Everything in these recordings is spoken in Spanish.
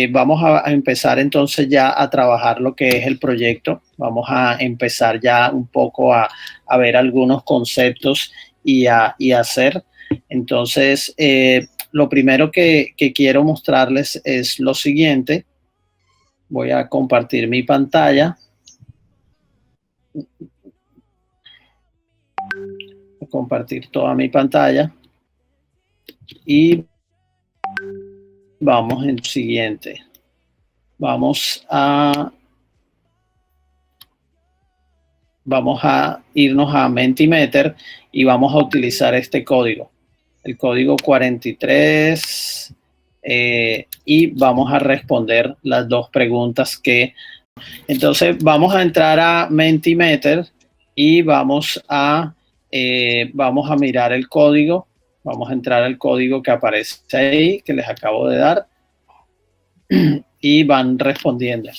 vamos a empezar entonces ya a trabajar lo que es el proyecto. Vamos a empezar ya un poco a ver algunos conceptos y a hacer. Entonces, lo primero que quiero mostrarles es lo siguiente. Voy a compartir mi pantalla. Voy a compartir toda mi pantalla. Y vamos en siguiente. Vamos a irnos a Mentimeter y vamos a utilizar este código, el código 43, y vamos a responder las dos preguntas que... Entonces vamos a entrar a Mentimeter y vamos a mirar el código. Vamos a entrar al código que aparece ahí, que les acabo de dar, y van respondiendo.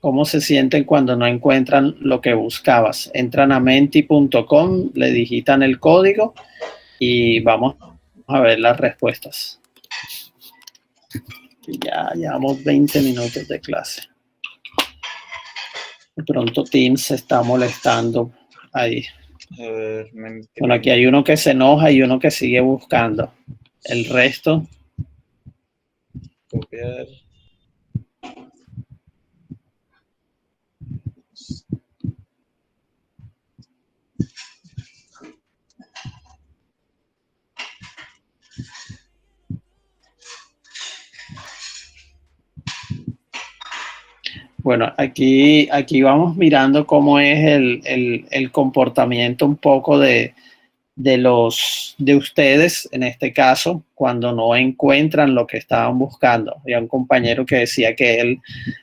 ¿Cómo se sienten cuando no encuentran lo que buscabas? Entran a menti.com, le digitan el código y vamos a ver las respuestas. Ya llevamos 20 minutos de clase. De pronto Teams se está molestando ahí. Bueno, aquí hay uno que se enoja y uno que sigue buscando. El resto... Copiar. Bueno, aquí vamos mirando cómo es el comportamiento un poco de ustedes, en este caso, cuando no encuentran lo que estaban buscando. Había un compañero que decía que él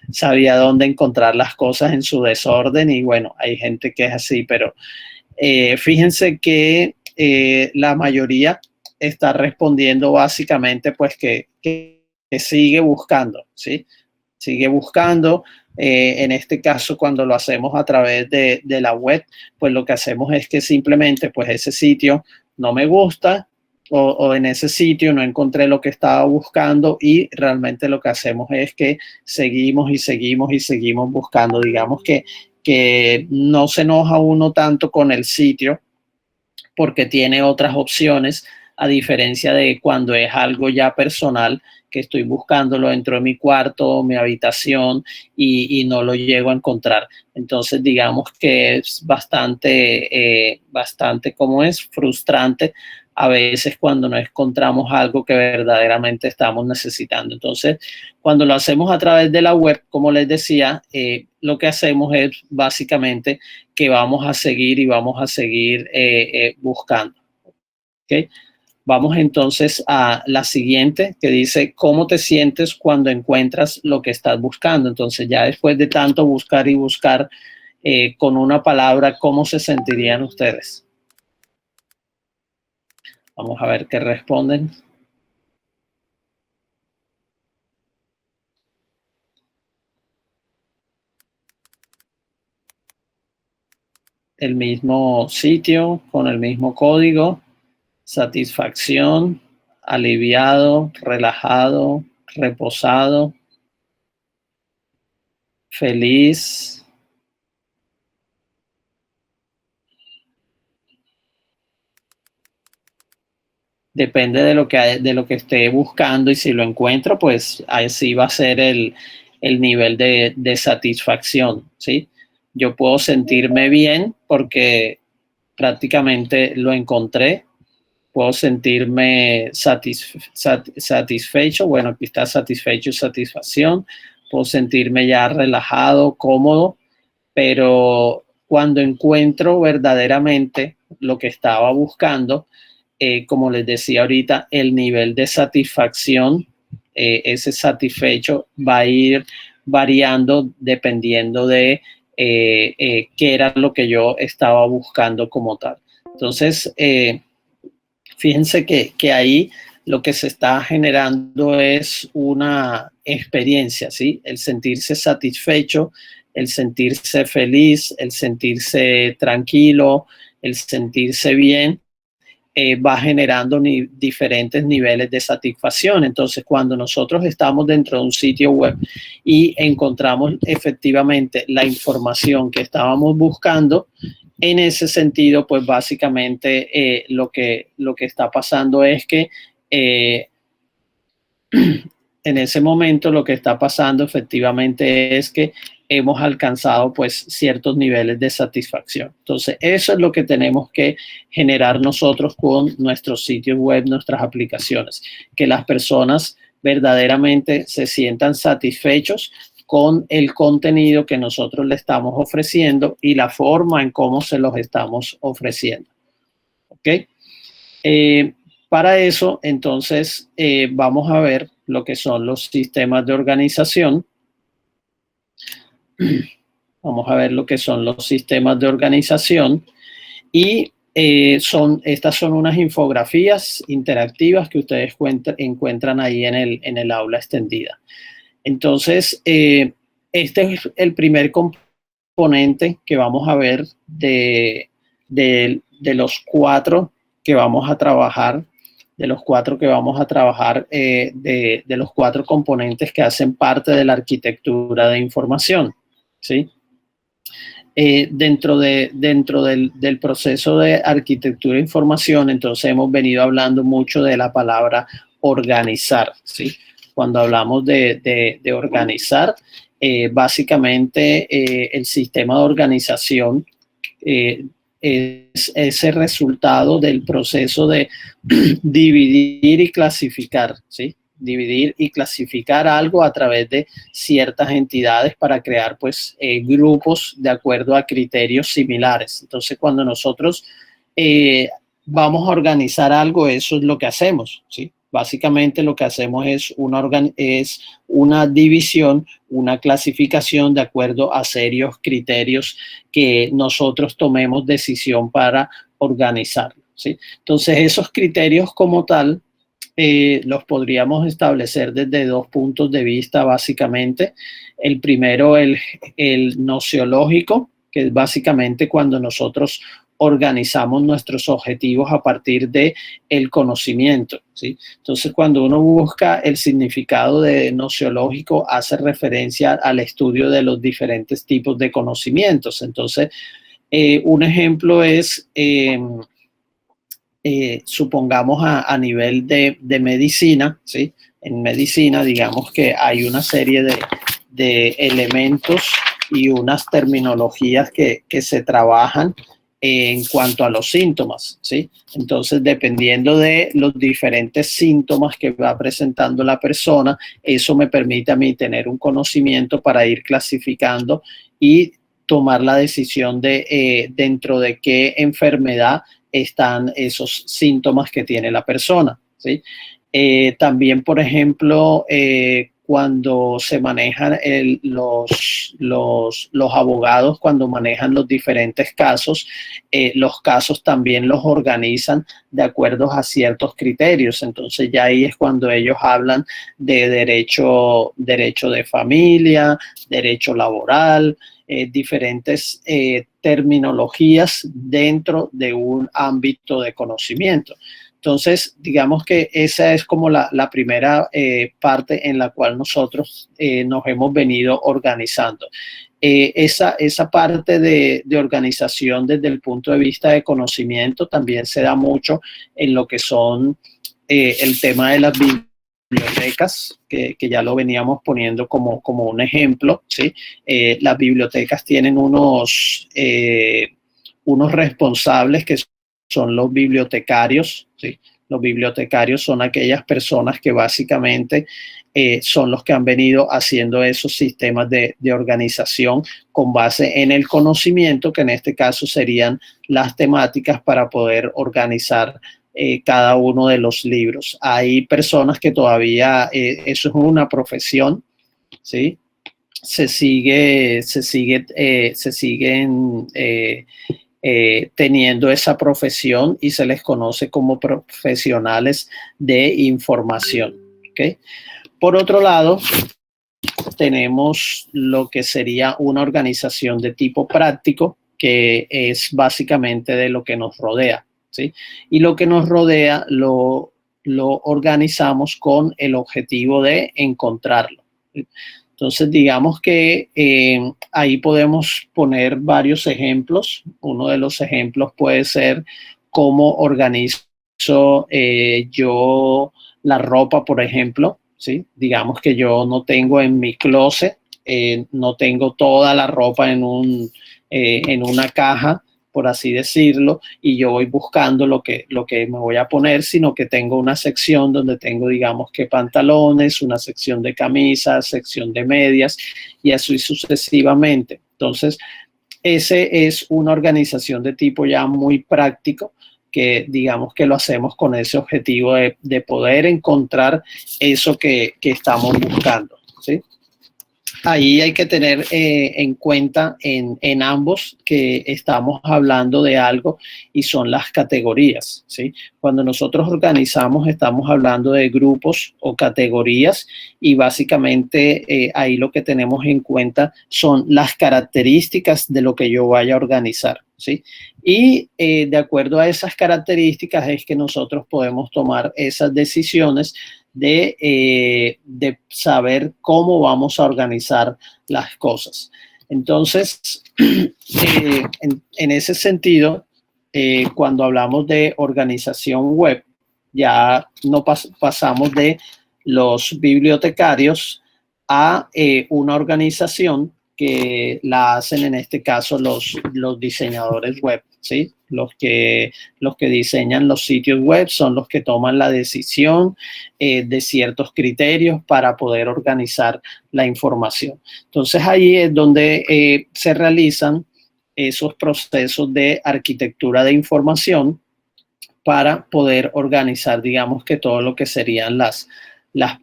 sabía dónde encontrar las cosas en su desorden y bueno, hay gente que es así, pero fíjense que la mayoría está respondiendo básicamente pues que sigue buscando, ¿sí? Sigue buscando. En este caso, cuando lo hacemos a través de la web, pues lo que hacemos es que simplemente, pues ese sitio no me gusta o en ese sitio no encontré lo que estaba buscando y realmente lo que hacemos es que seguimos y seguimos y seguimos buscando. Digamos que no se enoja uno tanto con el sitio porque tiene otras opciones, a diferencia de cuando es algo ya personal, que estoy buscándolo dentro de mi cuarto, mi habitación y no lo llego a encontrar. Entonces, digamos que es bastante, ¿cómo es? Frustrante a veces cuando no encontramos algo que verdaderamente estamos necesitando. Entonces, cuando lo hacemos a través de la web, como les decía, lo que hacemos es básicamente que vamos a seguir y vamos a seguir buscando. ¿Okay? Vamos entonces a la siguiente, que dice, ¿cómo te sientes cuando encuentras lo que estás buscando? Entonces, ya después de tanto buscar y buscar con una palabra, ¿cómo se sentirían ustedes? Vamos a ver qué responden. El mismo sitio, con el mismo código. Satisfacción, aliviado, relajado, reposado, feliz. Depende de lo que esté buscando y si lo encuentro, pues así va a ser el nivel de satisfacción, ¿sí? Yo puedo sentirme bien porque prácticamente lo encontré. Puedo sentirme satisfecho. Bueno, aquí está satisfecho y satisfacción. Puedo sentirme ya relajado, cómodo, pero cuando encuentro verdaderamente lo que estaba buscando, como les decía ahorita, el nivel de satisfacción, ese satisfecho va a ir variando dependiendo de qué era lo que yo estaba buscando como tal. Entonces, fíjense que ahí lo que se está generando es una experiencia, ¿sí? El sentirse satisfecho, el sentirse feliz, el sentirse tranquilo, el sentirse bien, va generando diferentes niveles de satisfacción. Entonces, cuando nosotros estamos dentro de un sitio web y encontramos efectivamente la información que estábamos buscando, en ese sentido, pues básicamente lo que está pasando es que en ese momento lo que está pasando efectivamente es que hemos alcanzado pues ciertos niveles de satisfacción. Entonces, eso es lo que tenemos que generar nosotros con nuestros sitios web, nuestras aplicaciones, que las personas verdaderamente se sientan satisfechos con el contenido que nosotros le estamos ofreciendo y la forma en cómo se los estamos ofreciendo. ¿Ok? Para eso, entonces, vamos a ver lo que son los sistemas de organización. Vamos a ver lo que son los sistemas de organización y estas son unas infografías interactivas que ustedes encuentran ahí en el aula extendida. Entonces, este es el primer componente que vamos a ver de los cuatro que vamos a trabajar, de los cuatro componentes que hacen parte de la arquitectura de información, ¿sí? Dentro del proceso de arquitectura de información, entonces hemos venido hablando mucho de la palabra organizar, ¿sí? Cuando hablamos de organizar, básicamente el sistema de organización es ese resultado del proceso de dividir y clasificar, ¿sí? Dividir y clasificar algo a través de ciertas entidades para crear pues grupos de acuerdo a criterios similares. Entonces, cuando nosotros vamos a organizar algo, eso es lo que hacemos, ¿sí? Básicamente lo que hacemos es una división, una clasificación de acuerdo a serios criterios que nosotros tomemos decisión para organizar, ¿sí? Entonces, esos criterios como tal los podríamos establecer desde dos puntos de vista, básicamente. El primero, el nociológico, que es básicamente cuando nosotros organizamos nuestros objetivos a partir de el conocimiento, ¿sí? Entonces, cuando uno busca el significado de nociológico, hace referencia al estudio de los diferentes tipos de conocimientos. Entonces, un ejemplo es, supongamos a nivel de medicina, ¿sí? En medicina, digamos que hay una serie de elementos y unas terminologías que se trabajan en cuanto a los síntomas, ¿sí? Entonces, dependiendo de los diferentes síntomas que va presentando la persona, eso me permite a mí tener un conocimiento para ir clasificando y tomar la decisión de dentro de qué enfermedad están esos síntomas que tiene la persona, ¿sí? También, por ejemplo, cuando se manejan los abogados, cuando manejan los diferentes casos, los casos también los organizan de acuerdo a ciertos criterios. Entonces ya ahí es cuando ellos hablan de derecho de familia, derecho laboral, diferentes terminologías dentro de un ámbito de conocimiento. Entonces, digamos que esa es como la primera parte en la cual nosotros nos hemos venido organizando. Esa parte de organización desde el punto de vista de conocimiento también se da mucho en lo que son el tema de las bibliotecas, que ya lo veníamos poniendo como un ejemplo, ¿sí? Las bibliotecas tienen unos responsables que son los bibliotecarios, ¿sí? Los bibliotecarios son aquellas personas que básicamente son los que han venido haciendo esos sistemas de organización con base en el conocimiento, que en este caso serían las temáticas para poder organizar cada uno de los libros. Hay personas que todavía, eso es una profesión, ¿sí? Se siguen teniendo esa profesión y se les conoce como profesionales de información, ¿okay? Por otro lado, tenemos lo que sería una organización de tipo práctico, que es básicamente de lo que nos rodea, ¿sí? Y lo que nos rodea lo organizamos con el objetivo de encontrarlo, ¿sí? Entonces, digamos que ahí podemos poner varios ejemplos. Uno de los ejemplos puede ser cómo organizo yo la ropa, por ejemplo, ¿sí? Digamos que yo no tengo en mi closet, no tengo toda la ropa en una caja, por así decirlo, y yo voy buscando lo que me voy a poner, sino que tengo una sección donde tengo, digamos que pantalones, una sección de camisas, sección de medias, y así sucesivamente. Entonces, ese es una organización de tipo ya muy práctico, que digamos que lo hacemos con ese objetivo de poder encontrar eso que estamos buscando, ¿sí? Ahí hay que tener en cuenta en ambos que estamos hablando de algo y son las categorías, ¿sí? Cuando nosotros organizamos estamos hablando de grupos o categorías y básicamente ahí lo que tenemos en cuenta son las características de lo que yo vaya a organizar, ¿sí? Y de acuerdo a esas características es que nosotros podemos tomar esas decisiones de saber cómo vamos a organizar las cosas. Entonces, en ese sentido, cuando hablamos de organización web, ya no pasamos de los bibliotecarios a una organización que la hacen en este caso los diseñadores web, ¿sí? Los que diseñan los sitios web son los que toman la decisión de ciertos criterios para poder organizar la información. Entonces ahí es donde se realizan esos procesos de arquitectura de información para poder organizar, digamos que todo lo que serían las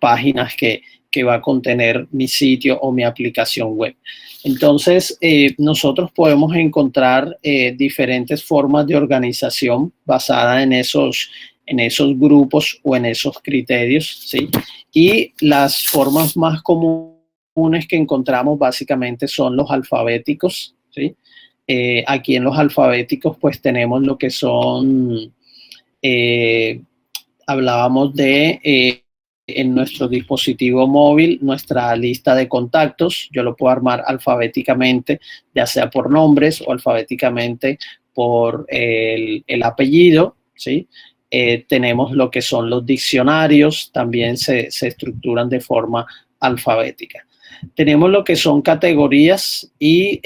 páginas que va a contener mi sitio o mi aplicación web. Entonces, nosotros podemos encontrar diferentes formas de organización basada en esos grupos o en esos criterios, ¿sí? Y las formas más comunes que encontramos básicamente son los alfabéticos, ¿sí? Aquí en los alfabéticos pues tenemos lo que son, hablábamos de en nuestro dispositivo móvil, nuestra lista de contactos. Yo lo puedo armar alfabéticamente, ya sea por nombres o alfabéticamente por el apellido, ¿sí? Tenemos lo que son los diccionarios, también se estructuran de forma alfabética. Tenemos lo que son categorías y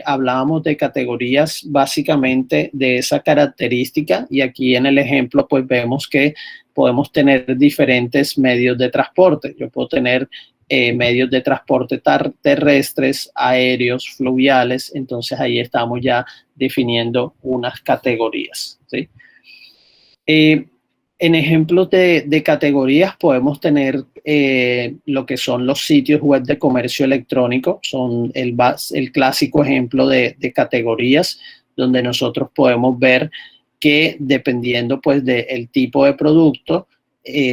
hablábamos de categorías básicamente de esa característica, y aquí en el ejemplo pues vemos que podemos tener diferentes medios de transporte. Yo puedo tener medios de transporte terrestres, aéreos, fluviales, entonces ahí estamos ya definiendo unas categorías, ¿sí? En ejemplos de categorías podemos tener lo que son los sitios web de comercio electrónico, son el clásico ejemplo de categorías donde nosotros podemos ver que dependiendo pues del tipo de producto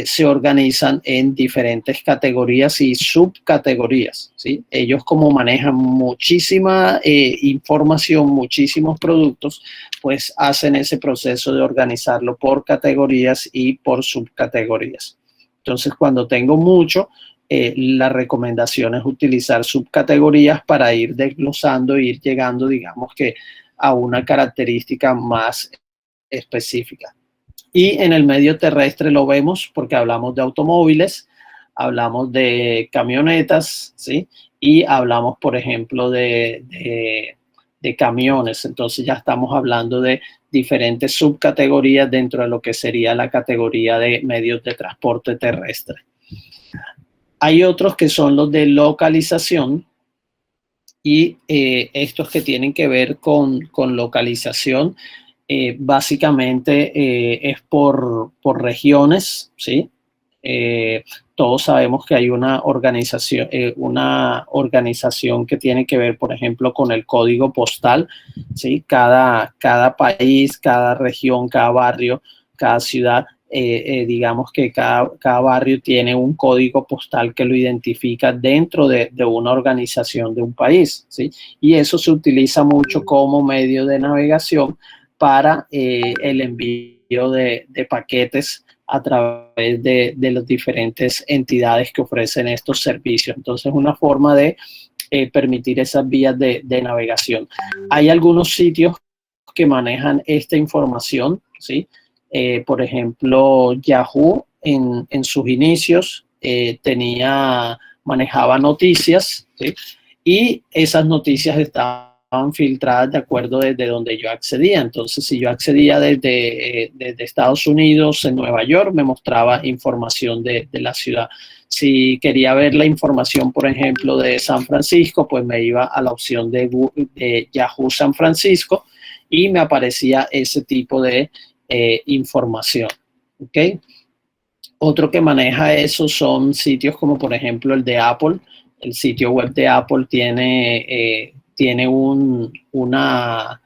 se organizan en diferentes categorías y subcategorías, ¿sí? Ellos como manejan muchísima información, muchísimos productos, pues hacen ese proceso de organizarlo por categorías y por subcategorías. Entonces, cuando tengo mucho, la recomendación es utilizar subcategorías para ir desglosando, ir llegando, digamos que a una característica más específica. Y en el medio terrestre lo vemos porque hablamos de automóviles, hablamos de camionetas, ¿sí? Y hablamos, por ejemplo, de camiones. Entonces ya estamos hablando de diferentes subcategorías dentro de lo que sería la categoría de medios de transporte terrestre. Hay otros que son los de localización y estos que tienen que ver con localización. Básicamente es por regiones, ¿sí? Todos sabemos que hay una organización que tiene que ver, por ejemplo, con el código postal, ¿sí? Cada país, cada región, cada barrio, cada ciudad, digamos que cada barrio tiene un código postal que lo identifica dentro de una organización de un país, ¿sí? Y eso se utiliza mucho como medio de navegación para el envío de paquetes a través de las diferentes entidades que ofrecen estos servicios. Entonces, una forma de permitir esas vías de navegación. Hay algunos sitios que manejan esta información, ¿sí? Por ejemplo, Yahoo en sus inicios manejaba noticias, ¿sí? Y esas noticias estaban filtradas de acuerdo desde donde yo accedía. Entonces, si yo accedía desde Estados Unidos, en Nueva York, me mostraba información de la ciudad. Si quería ver la información, por ejemplo, de San Francisco, pues me iba a la opción de Yahoo San Francisco y me aparecía ese tipo de información. ¿Ok? Otro que maneja eso son sitios como, por ejemplo, el de Apple. El sitio web de Apple tiene una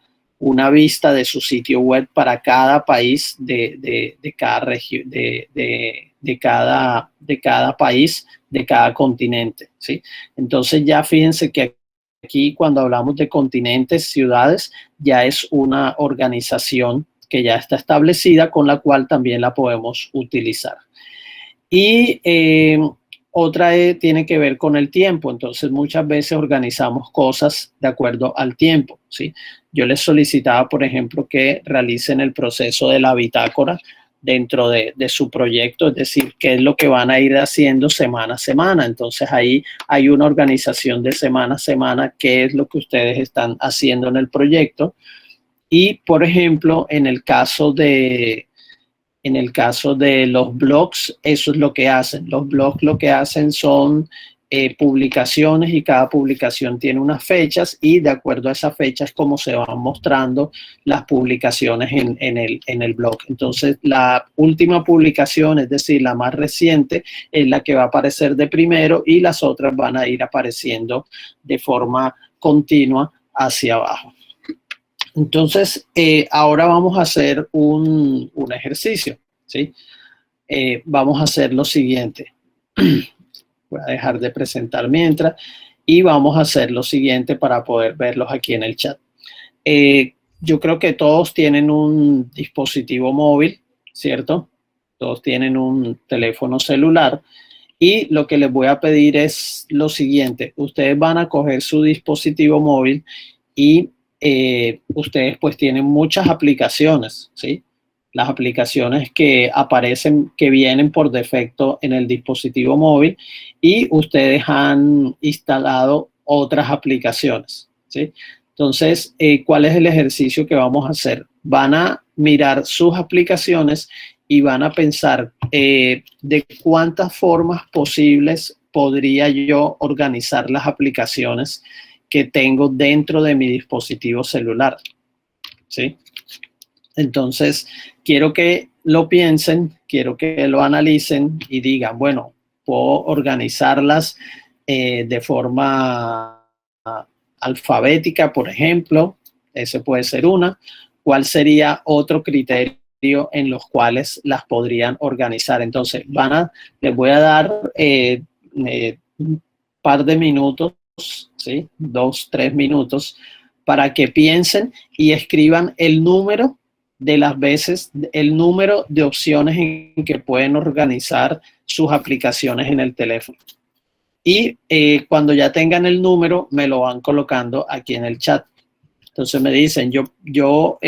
vista de su sitio web para cada país de cada región, de cada país, de cada continente, ¿sí? Entonces ya fíjense que aquí cuando hablamos de continentes, ciudades, ya es una organización que ya está establecida con la cual también la podemos utilizar. Y otra tiene que ver con el tiempo. Entonces, muchas veces organizamos cosas de acuerdo al tiempo, ¿sí? Yo les solicitaba, por ejemplo, que realicen el proceso de la bitácora dentro de su proyecto, es decir, qué es lo que van a ir haciendo semana a semana. Entonces, ahí hay una organización de semana a semana, qué es lo que ustedes están haciendo en el proyecto. Y, por ejemplo, en el caso de los blogs, eso es lo que hacen. Los blogs lo que hacen son publicaciones y cada publicación tiene unas fechas y de acuerdo a esas fechas como se van mostrando las publicaciones en el blog. Entonces, la última publicación, es decir, la más reciente, es la que va a aparecer de primero y las otras van a ir apareciendo de forma continua hacia abajo. Entonces, ahora vamos a hacer un ejercicio, ¿sí? Vamos a hacer lo siguiente. Voy a dejar de presentar mientras y vamos a hacer lo siguiente para poder verlos aquí en el chat. Yo creo que todos tienen un dispositivo móvil, ¿cierto? Todos tienen un teléfono celular. Y lo que les voy a pedir es lo siguiente. Ustedes van a coger su dispositivo móvil y ustedes pues tienen muchas aplicaciones, ¿sí? Las aplicaciones que aparecen, que vienen por defecto en el dispositivo móvil y ustedes han instalado otras aplicaciones, ¿sí? Entonces, ¿cuál es el ejercicio que vamos a hacer? Van a mirar sus aplicaciones y van a pensar de cuántas formas posibles podría yo organizar las aplicaciones que tengo dentro de mi dispositivo celular, ¿sí? Entonces, quiero que lo piensen, quiero que lo analicen y digan, bueno, puedo organizarlas de forma alfabética, por ejemplo, ese puede ser una. ¿Cuál sería otro criterio en los cuales las podrían organizar? Entonces, les voy a dar un par de minutos, ¿sí? 2, 3 minutos, para que piensen y escriban el número de las veces, el número de opciones en que pueden organizar sus aplicaciones en el teléfono. Y cuando ya tengan el número, me lo van colocando aquí en el chat. Entonces me dicen, yo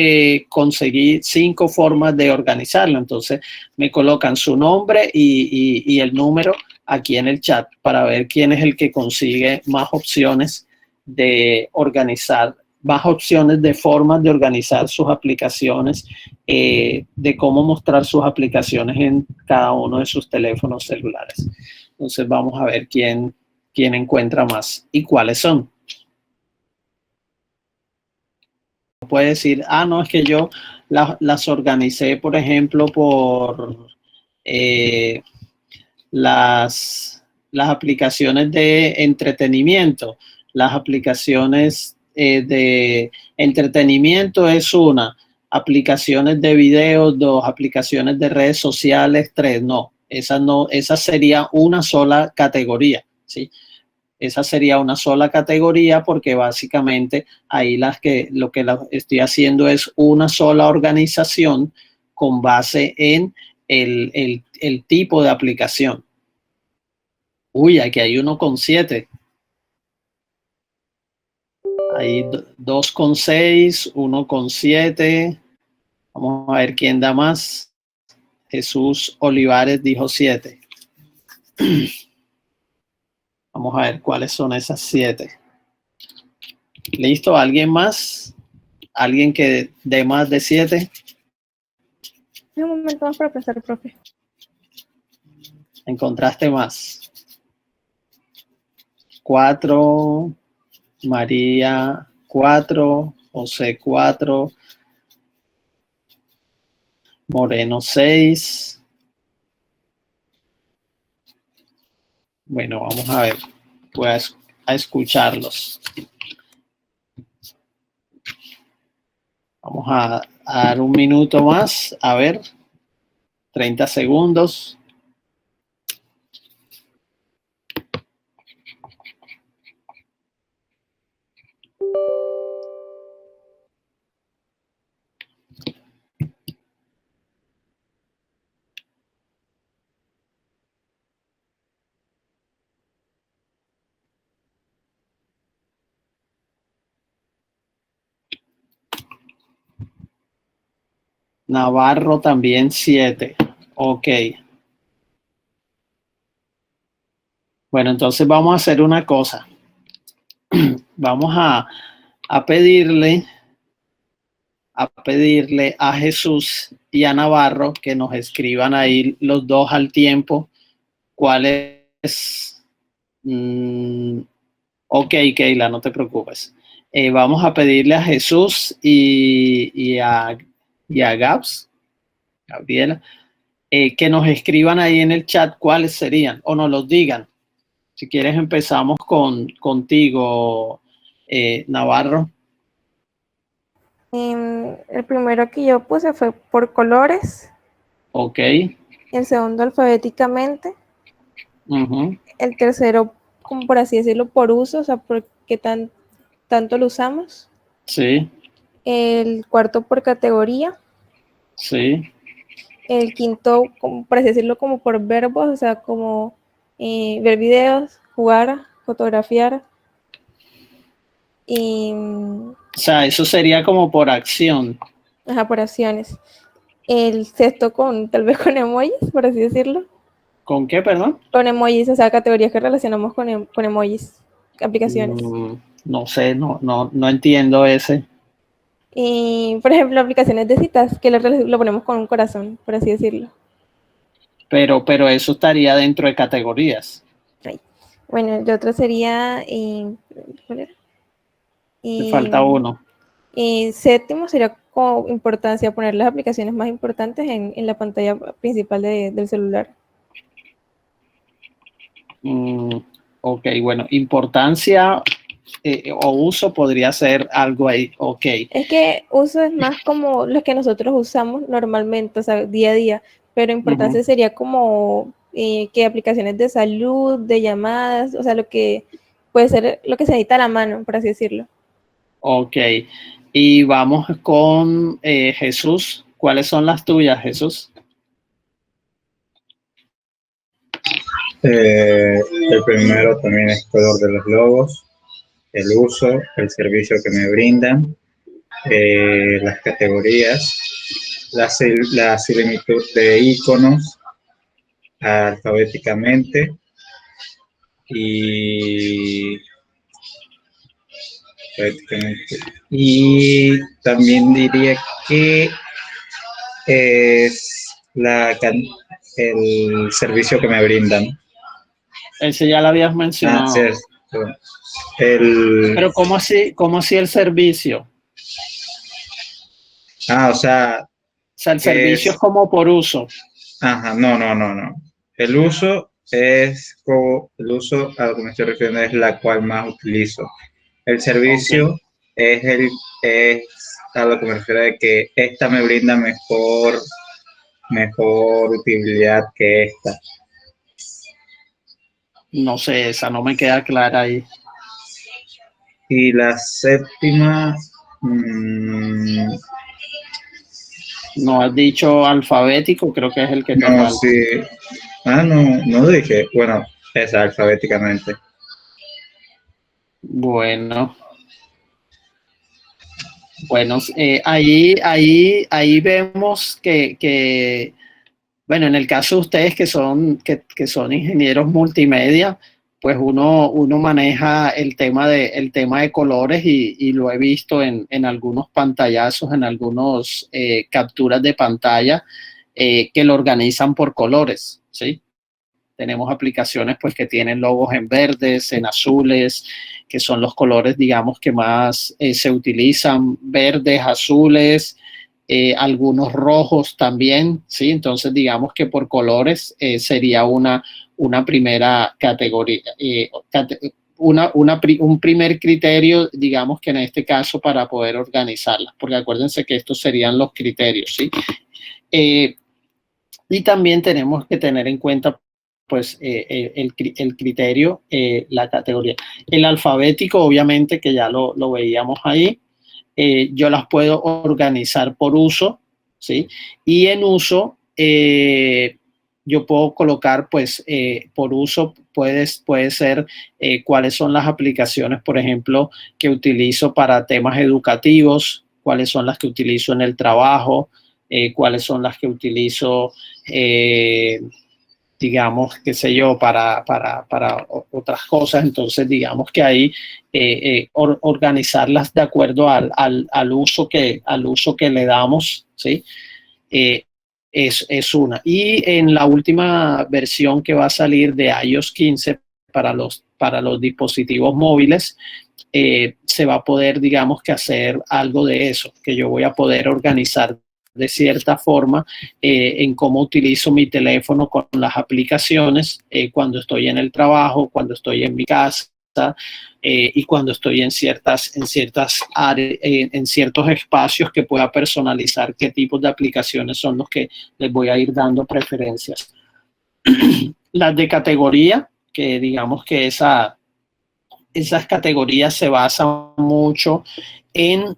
conseguí 5 formas de organizarlo. Entonces me colocan su nombre y el número aquí en el chat para ver quién es el que consigue más opciones de organizar, más opciones de formas de organizar sus aplicaciones, de cómo mostrar sus aplicaciones en cada uno de sus teléfonos celulares. Entonces vamos a ver quién encuentra más y cuáles son. Puede decir, no, es que yo las organicé, por ejemplo, por las aplicaciones de entretenimiento. Las aplicaciones de entretenimiento es una, aplicaciones de video 2, aplicaciones de redes sociales 3, no, esa sería una sola categoría, ¿sí? esa sería una sola categoría porque básicamente ahí lo que estoy haciendo es una sola organización con base en el tipo de aplicación. Uy, aquí hay 1,7. Hay 2,6, 1,7. Vamos a ver quién da más. Jesús Olivares dijo 7. Vamos a ver cuáles son esas 7. ¿Listo? ¿Alguien más? ¿Alguien que dé más de 7? Un momento más para pensar, profe. ¿Encontraste más? 4, María 4, José 4, Moreno 6. Bueno, vamos a ver. Voy a escucharlos. Vamos a dar un minuto más. A ver. 30 segundos. Navarro también 7. Ok. Bueno, entonces vamos a hacer una cosa. Vamos a pedirle a Jesús y a Navarro que nos escriban ahí los dos al tiempo cuál es. Ok, Keila, no te preocupes. Vamos a pedirle a Jesús y a Gabriela, que nos escriban ahí en el chat cuáles serían o nos los digan. Si quieres empezamos contigo, Navarro. El primero que yo puse fue por colores. Ok. El segundo alfabéticamente. El tercero, como por así decirlo, por uso, o sea, por qué tanto lo usamos. Sí. El cuarto por categoría. Sí. El quinto, como por así decirlo, como por verbos, o sea, como ver videos, jugar, fotografiar. Y, o sea, eso sería como por acción. ajá, por acciones. El sexto tal vez con emojis, por así decirlo. ¿Con qué, perdón? Con emojis, o sea, categorías que relacionamos con emojis, aplicaciones. No sé, no entiendo ese. Y, por ejemplo, aplicaciones de citas, que lo ponemos con un corazón, por así decirlo. Pero eso estaría dentro de categorías. Ahí. Bueno, el otro sería, ¿cuál era? Te falta uno. Séptimo sería como importancia, poner las aplicaciones más importantes en la pantalla principal del celular. Ok, bueno, importancia o uso podría ser algo ahí. Ok. Es que uso es más como los que nosotros usamos normalmente, o sea, día a día, pero importancia sería como que aplicaciones de salud, de llamadas, o sea, lo que puede ser lo que se necesita a la mano, por así decirlo. Ok. Y vamos con Jesús. ¿Cuáles son las tuyas, Jesús? El primero también es color de los logos, el uso, el servicio que me brindan, las categorías, la similitud de iconos alfabéticamente y, y también diría que es el servicio que me brindan. Ese ya lo habías mencionado. Sí, pero ¿cómo así el servicio? O sea, el servicio es como por uso. Ajá, no. El uso el uso a lo que me estoy refiriendo es la cual más utilizo. El servicio es a lo que me refiero de que esta me brinda mejor utilidad que esta. No sé, esa no me queda clara ahí. Y la séptima, No has dicho alfabético, creo que es el que te no, falta. sí. Ah, no, no dije. Bueno, esa alfabéticamente. Bueno, bueno, ahí vemos que, bueno, en el caso de ustedes que son ingenieros multimedia, pues uno maneja el tema de colores y lo he visto en algunos pantallazos, en algunos capturas de pantalla que lo organizan por colores, ¿sí? Tenemos aplicaciones pues que tienen logos en verdes, en azules, que son los colores, digamos, que más se utilizan, verdes, azules, algunos rojos también, ¿sí? Entonces, digamos que por colores sería una primera categoría, un primer criterio, digamos que en este caso para poder organizarlas, porque acuérdense que estos serían los criterios, ¿sí? Y también tenemos que tener en cuenta pues el criterio, la categoría. El alfabético, obviamente, que ya lo veíamos ahí, yo las puedo organizar por uso, ¿sí? Y en uso, yo puedo colocar, pues, por uso, puede ser cuáles son las aplicaciones, por ejemplo, que utilizo para temas educativos, cuáles son las que utilizo en el trabajo, cuáles son las que utilizo eh, digamos, qué sé yo, para otras cosas. Entonces, digamos que ahí organizarlas de acuerdo al uso que le damos, ¿sí? Eh, es una. Y en la última versión que va a salir de iOS 15 para los dispositivos móviles, se va a poder, digamos, que hacer algo de eso, que yo voy a poder organizar de cierta forma en cómo utilizo mi teléfono con las aplicaciones cuando estoy en el trabajo, cuando estoy en mi casa y cuando estoy en ciertas áreas, en ciertos espacios que pueda personalizar qué tipos de aplicaciones son los que les voy a ir dando preferencias. Las de categoría, que digamos que esas categorías se basan mucho en,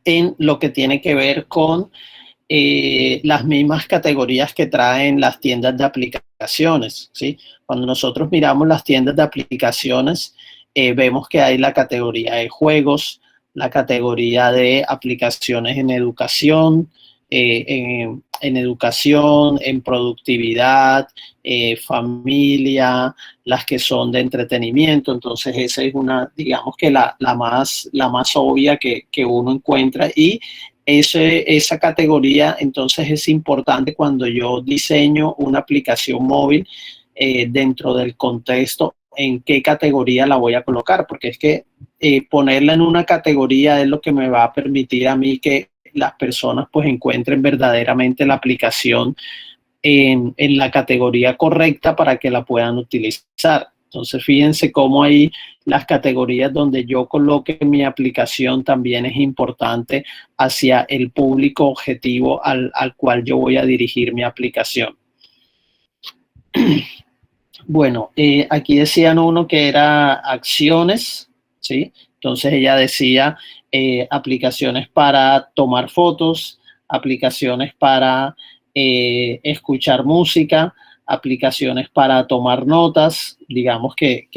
en lo que tiene que ver con las mismas categorías que traen las tiendas de aplicaciones, ¿sí? Cuando nosotros miramos las tiendas de aplicaciones, vemos que hay la categoría de juegos, la categoría de aplicaciones en educación, en productividad, familia, las que son de entretenimiento. Entonces esa es una, digamos que la más obvia que uno encuentra y esa categoría entonces es importante cuando yo diseño una aplicación móvil dentro del contexto en qué categoría la voy a colocar, porque es que ponerla en una categoría es lo que me va a permitir a mí que las personas pues encuentren verdaderamente la aplicación en la categoría correcta para que la puedan utilizar. Entonces, fíjense cómo ahí las categorías donde yo coloque mi aplicación también es importante hacia el público objetivo al cual yo voy a dirigir mi aplicación. Bueno, aquí decían uno que era acciones, ¿sí? Entonces ella decía aplicaciones para tomar fotos, aplicaciones para escuchar música, aplicaciones para tomar notas, digamos que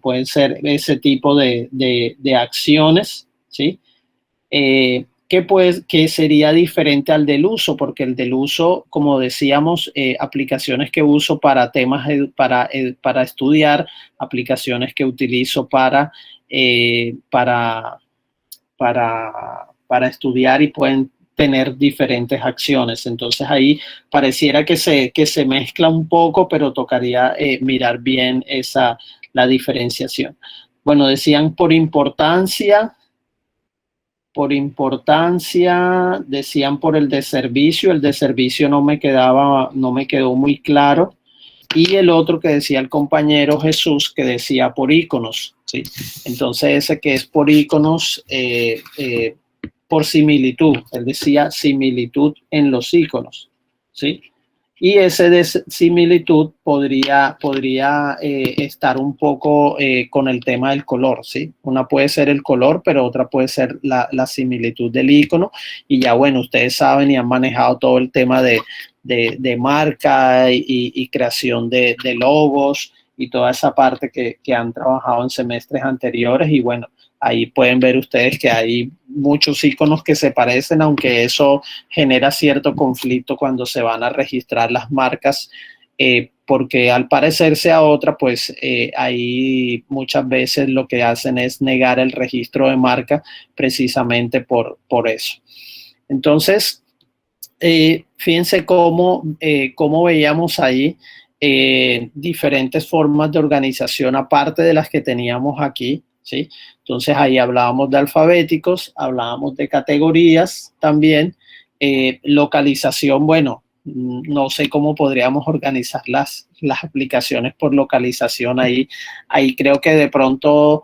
pueden ser ese tipo de acciones, ¿sí? Que sería diferente al del uso, porque el del uso, como decíamos, aplicaciones que uso para temas, para estudiar, aplicaciones que utilizo para estudiar y pueden tener diferentes acciones. Entonces ahí pareciera que se mezcla un poco, pero tocaría mirar bien la diferenciación. Bueno, decían por importancia, decían por el de servicio no me quedó muy claro, y el otro que decía el compañero Jesús, que decía por iconos, ¿sí? Entonces ese que es por iconos, por similitud, él decía similitud en los iconos, ¿sí? Y ese de similitud podría estar un poco con el tema del color, ¿sí? Una puede ser el color, pero otra puede ser la similitud del icono. Y ya, bueno, ustedes saben y han manejado todo el tema de marca y creación de logos y toda esa parte que han trabajado en semestres anteriores. Y bueno, ahí pueden ver ustedes que hay muchos iconos que se parecen, aunque eso genera cierto conflicto cuando se van a registrar las marcas, porque al parecerse a otra, pues ahí muchas veces lo que hacen es negar el registro de marca precisamente por eso. Entonces, fíjense cómo veíamos ahí diferentes formas de organización aparte de las que teníamos aquí, ¿sí? Entonces ahí hablábamos de alfabéticos, hablábamos de categorías también, localización, bueno, no sé cómo podríamos organizar las aplicaciones por localización ahí creo que de pronto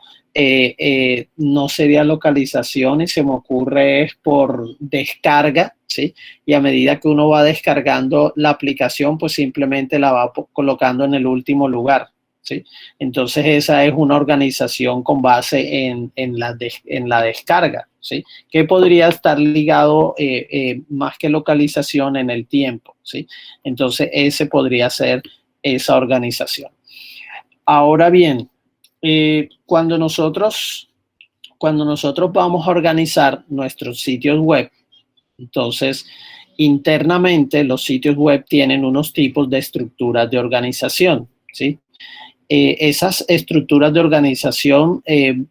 no sería localización y se me ocurre es por descarga, ¿sí? Y a medida que uno va descargando la aplicación, pues simplemente la va colocando en el último lugar, ¿sí? Entonces esa es una organización con base en la descarga, ¿sí? Que podría estar ligado más que localización en el tiempo, ¿sí? Entonces ese podría ser esa organización. Ahora bien, cuando nosotros vamos a organizar nuestros sitios web, entonces internamente los sitios web tienen unos tipos de estructuras de organización, ¿sí? Esas estructuras de organización,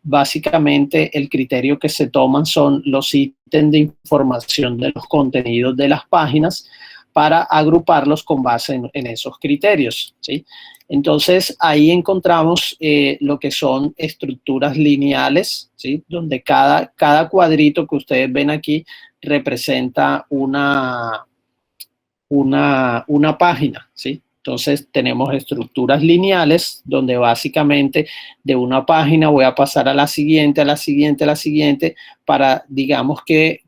básicamente el criterio que se toman son los ítems de información de los contenidos de las páginas para agruparlos con base en esos criterios, ¿sí? Entonces, ahí encontramos lo que son estructuras lineales, ¿sí? Donde cada cuadrito que ustedes ven aquí representa una página, ¿sí? Entonces, tenemos estructuras lineales donde básicamente de una página voy a pasar a la siguiente, a la siguiente, a la siguiente, para, digamos que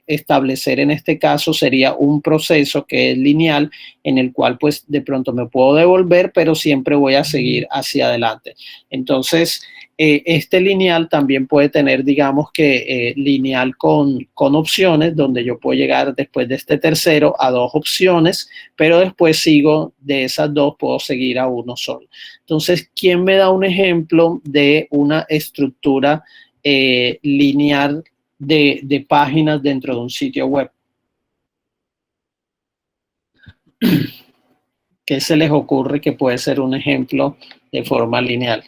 establecer en este caso sería un proceso que es lineal en el cual pues de pronto me puedo devolver, pero siempre voy a seguir hacia adelante. Entonces, este lineal también puede tener, digamos que lineal con opciones, donde yo puedo llegar después de este tercero a 2 opciones, pero después sigo de esas 2, puedo seguir a 1 solo. Entonces, ¿quién me da un ejemplo de una estructura lineal de páginas dentro de un sitio web? ¿Qué se les ocurre que puede ser un ejemplo de forma lineal?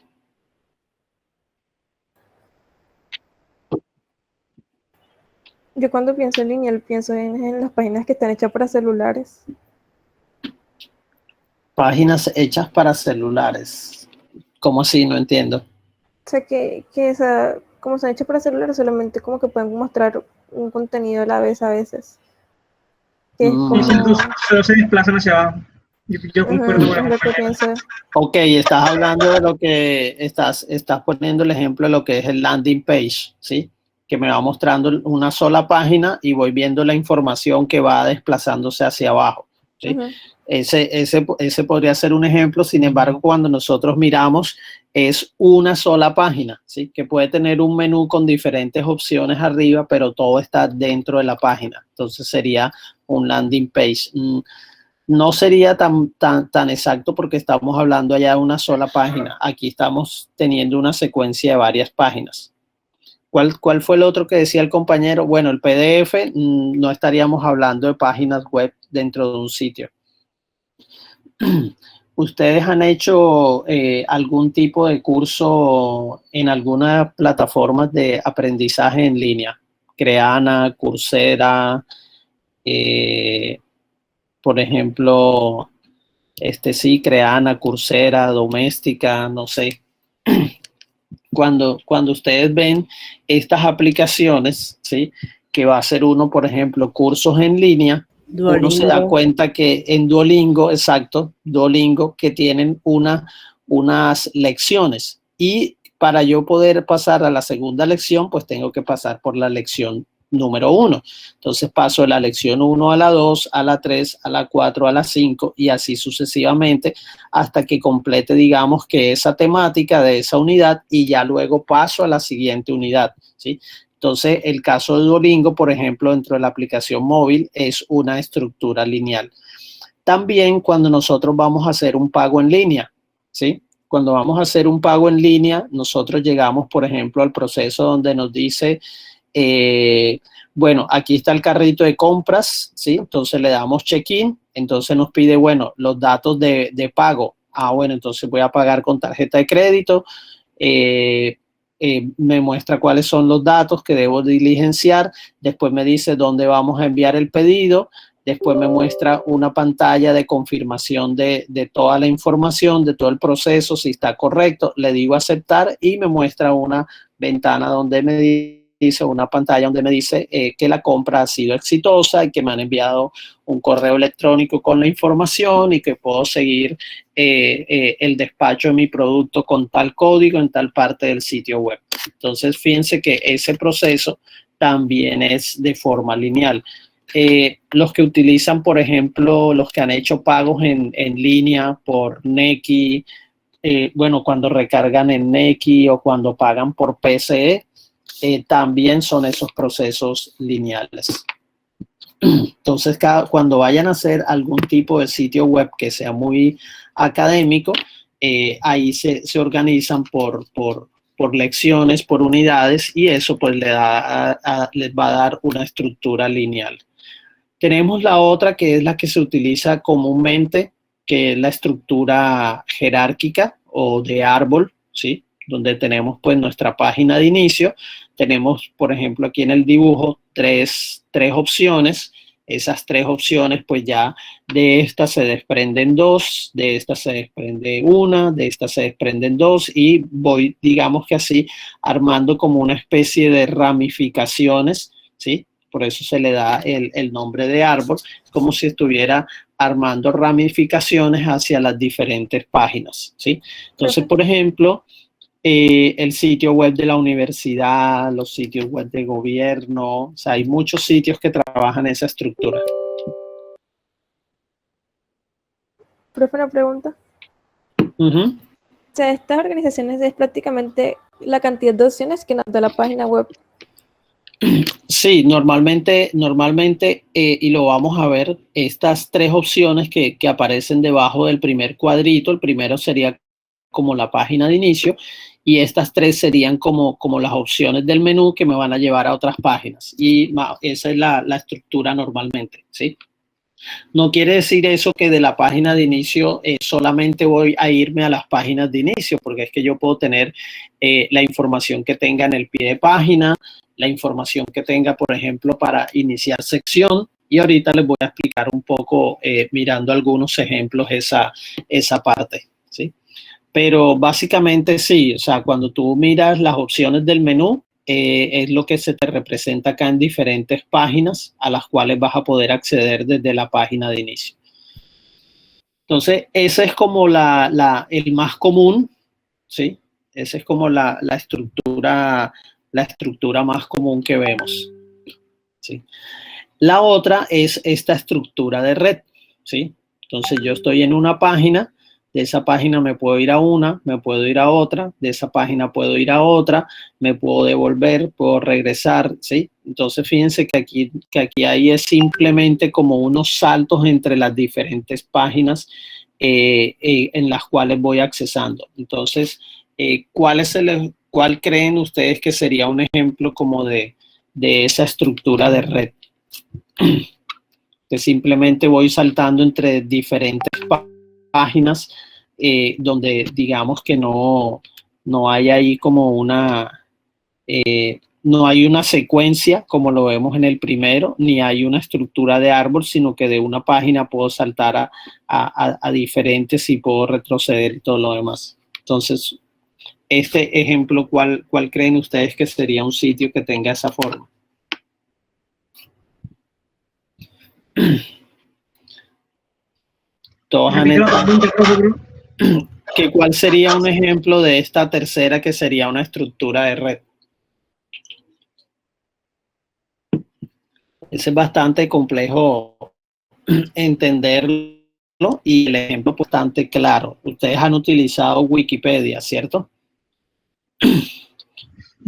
Yo cuando pienso en lineal pienso en las páginas que están hechas para celulares. Páginas hechas para celulares. ¿Cómo así? No entiendo. O sea, como están hechas para celulares, solamente como que pueden mostrar un contenido a la vez a veces. Que es como... Solo se desplazan hacia abajo. Yo concuerdo con lo que pienso. Ok, estás hablando de lo que estás poniendo el ejemplo de lo que es el landing page, ¿sí? Que me va mostrando una sola página y voy viendo la información que va desplazándose hacia abajo, ¿sí? Ese podría ser un ejemplo. Sin embargo, cuando nosotros miramos, es una sola página, ¿sí? Que puede tener un menú con diferentes opciones arriba, pero todo está dentro de la página. Entonces sería un landing page. No sería tan exacto porque estamos hablando allá de una sola página. Aquí estamos teniendo una secuencia de varias páginas. ¿Cuál fue el otro que decía el compañero? Bueno, el PDF, no estaríamos hablando de páginas web dentro de un sitio. ¿Ustedes han hecho algún tipo de curso en alguna plataforma de aprendizaje en línea? Creana, Coursera, por ejemplo, sí, Creana, Coursera, Doméstica, no sé. Cuando ustedes ven estas aplicaciones, ¿sí? Que va a ser uno, por ejemplo, cursos en línea, Duolingo. Uno se da cuenta que en Duolingo, exacto, Duolingo, que tienen unas lecciones. Y para yo poder pasar a la segunda lección, pues tengo que pasar por la lección número 1. Entonces paso de la lección 1 a la 2, a la 3, a la 4, a la 5 y así sucesivamente hasta que complete, digamos, que esa temática de esa unidad y ya luego paso a la siguiente unidad, ¿sí? Entonces, el caso de Duolingo, por ejemplo, dentro de la aplicación móvil es una estructura lineal. También cuando nosotros vamos a hacer un pago en línea, ¿sí? Cuando vamos a hacer un pago en línea, nosotros llegamos, por ejemplo, al proceso donde nos dice, bueno, aquí está el carrito de compras, ¿sí? Entonces le damos check-in, entonces nos pide, bueno, los datos de pago. Ah, bueno, entonces voy a pagar con tarjeta de crédito, me muestra cuáles son los datos que debo diligenciar, después me dice dónde vamos a enviar el pedido, después me muestra una pantalla de confirmación de toda la información, de todo el proceso, si está correcto, le digo aceptar y me muestra una ventana donde me dice, una pantalla donde me dice que la compra ha sido exitosa y que me han enviado un correo electrónico con la información y que puedo seguir el despacho de mi producto con tal código en tal parte del sitio web. Entonces, fíjense que ese proceso también es de forma lineal. Los que utilizan, por ejemplo, los que han hecho pagos en línea por Nequi, bueno, cuando recargan en Nequi o cuando pagan por PCE, también son esos procesos lineales. Entonces, cuando vayan a hacer algún tipo de sitio web que sea muy académico, ahí se organizan por lecciones, por unidades, y eso pues les va a dar una estructura lineal. Tenemos la otra que es la que se utiliza comúnmente, que es la estructura jerárquica o de árbol, ¿sí? Donde tenemos pues nuestra página de inicio. Tenemos, por ejemplo, aquí en el dibujo tres opciones. Esas 3 opciones, pues ya de esta se desprenden 2, de esta se desprende 1, de esta se desprenden 2 y voy, digamos que así, armando como una especie de ramificaciones, ¿sí? Por eso se le da el nombre de árbol, como si estuviera armando ramificaciones hacia las diferentes páginas, ¿sí? Entonces, por ejemplo, el sitio web de la universidad, los sitios web de gobierno, o sea, hay muchos sitios que trabajan esa estructura. Profe, una pregunta. O sea, estas organizaciones es prácticamente la cantidad de opciones que nos da la página web. Sí, normalmente y lo vamos a ver, estas 3 opciones que aparecen debajo del primer cuadrito, el primero sería como la página de inicio y estas 3 serían como las opciones del menú que me van a llevar a otras páginas y esa es la estructura normalmente, ¿sí? No quiere decir eso que de la página de inicio solamente voy a irme a las páginas de inicio, porque es que yo puedo tener la información que tenga en el pie de página, la información que tenga, por ejemplo, para iniciar sección, y ahorita les voy a explicar un poco, mirando algunos ejemplos, esa parte, ¿sí? Pero básicamente sí, o sea, cuando tú miras las opciones del menú, es lo que se te representa acá en diferentes páginas a las cuales vas a poder acceder desde la página de inicio. Entonces, ese es como el más común, ¿sí? Esa es como la estructura más común que vemos, ¿sí? La otra es esta estructura de red, ¿sí? Entonces, yo estoy en una página. De esa página me puedo ir a una, me puedo ir a otra, de esa página puedo ir a otra, me puedo devolver, puedo regresar, ¿sí? Entonces, fíjense que aquí hay es simplemente como unos saltos entre las diferentes páginas en las cuales voy accesando. Entonces, ¿cuál creen ustedes que sería un ejemplo como de esa estructura de red? Que simplemente voy saltando entre diferentes páginas donde digamos que no hay ahí como no hay una secuencia como lo vemos en el primero, ni hay una estructura de árbol, sino que de una página puedo saltar a diferentes y puedo retroceder y todo lo demás. Entonces, este ejemplo, ¿cuál creen ustedes que sería un sitio que tenga esa forma? Todos han entrado. ¿Cuál sería un ejemplo de esta tercera que sería una estructura de red? Ese es bastante complejo entenderlo y el ejemplo es bastante claro. Ustedes han utilizado Wikipedia, ¿cierto?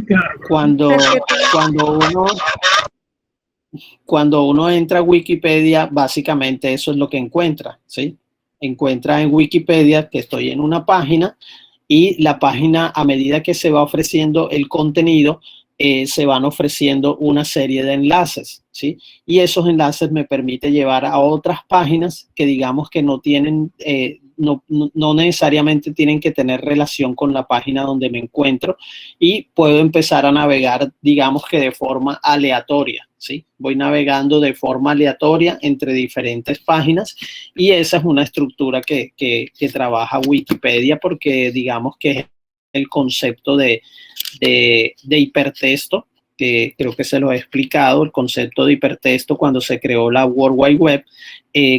Claro. Cuando, cuando uno Cuando uno entra a Wikipedia, básicamente eso es lo que encuentra, ¿sí? Encuentra en Wikipedia que estoy en una página y la página, a medida que se va ofreciendo el contenido, se van ofreciendo una serie de enlaces, ¿sí? Y esos enlaces me permiten llevar a otras páginas que digamos que no tienen, no necesariamente tienen que tener relación con la página donde me encuentro y puedo empezar a navegar, digamos que de forma aleatoria, ¿sí? Voy navegando de forma aleatoria entre diferentes páginas y esa es una estructura que trabaja Wikipedia porque digamos que es el concepto de hipertexto, que creo que se lo he explicado. El concepto de hipertexto cuando se creó la World Wide Web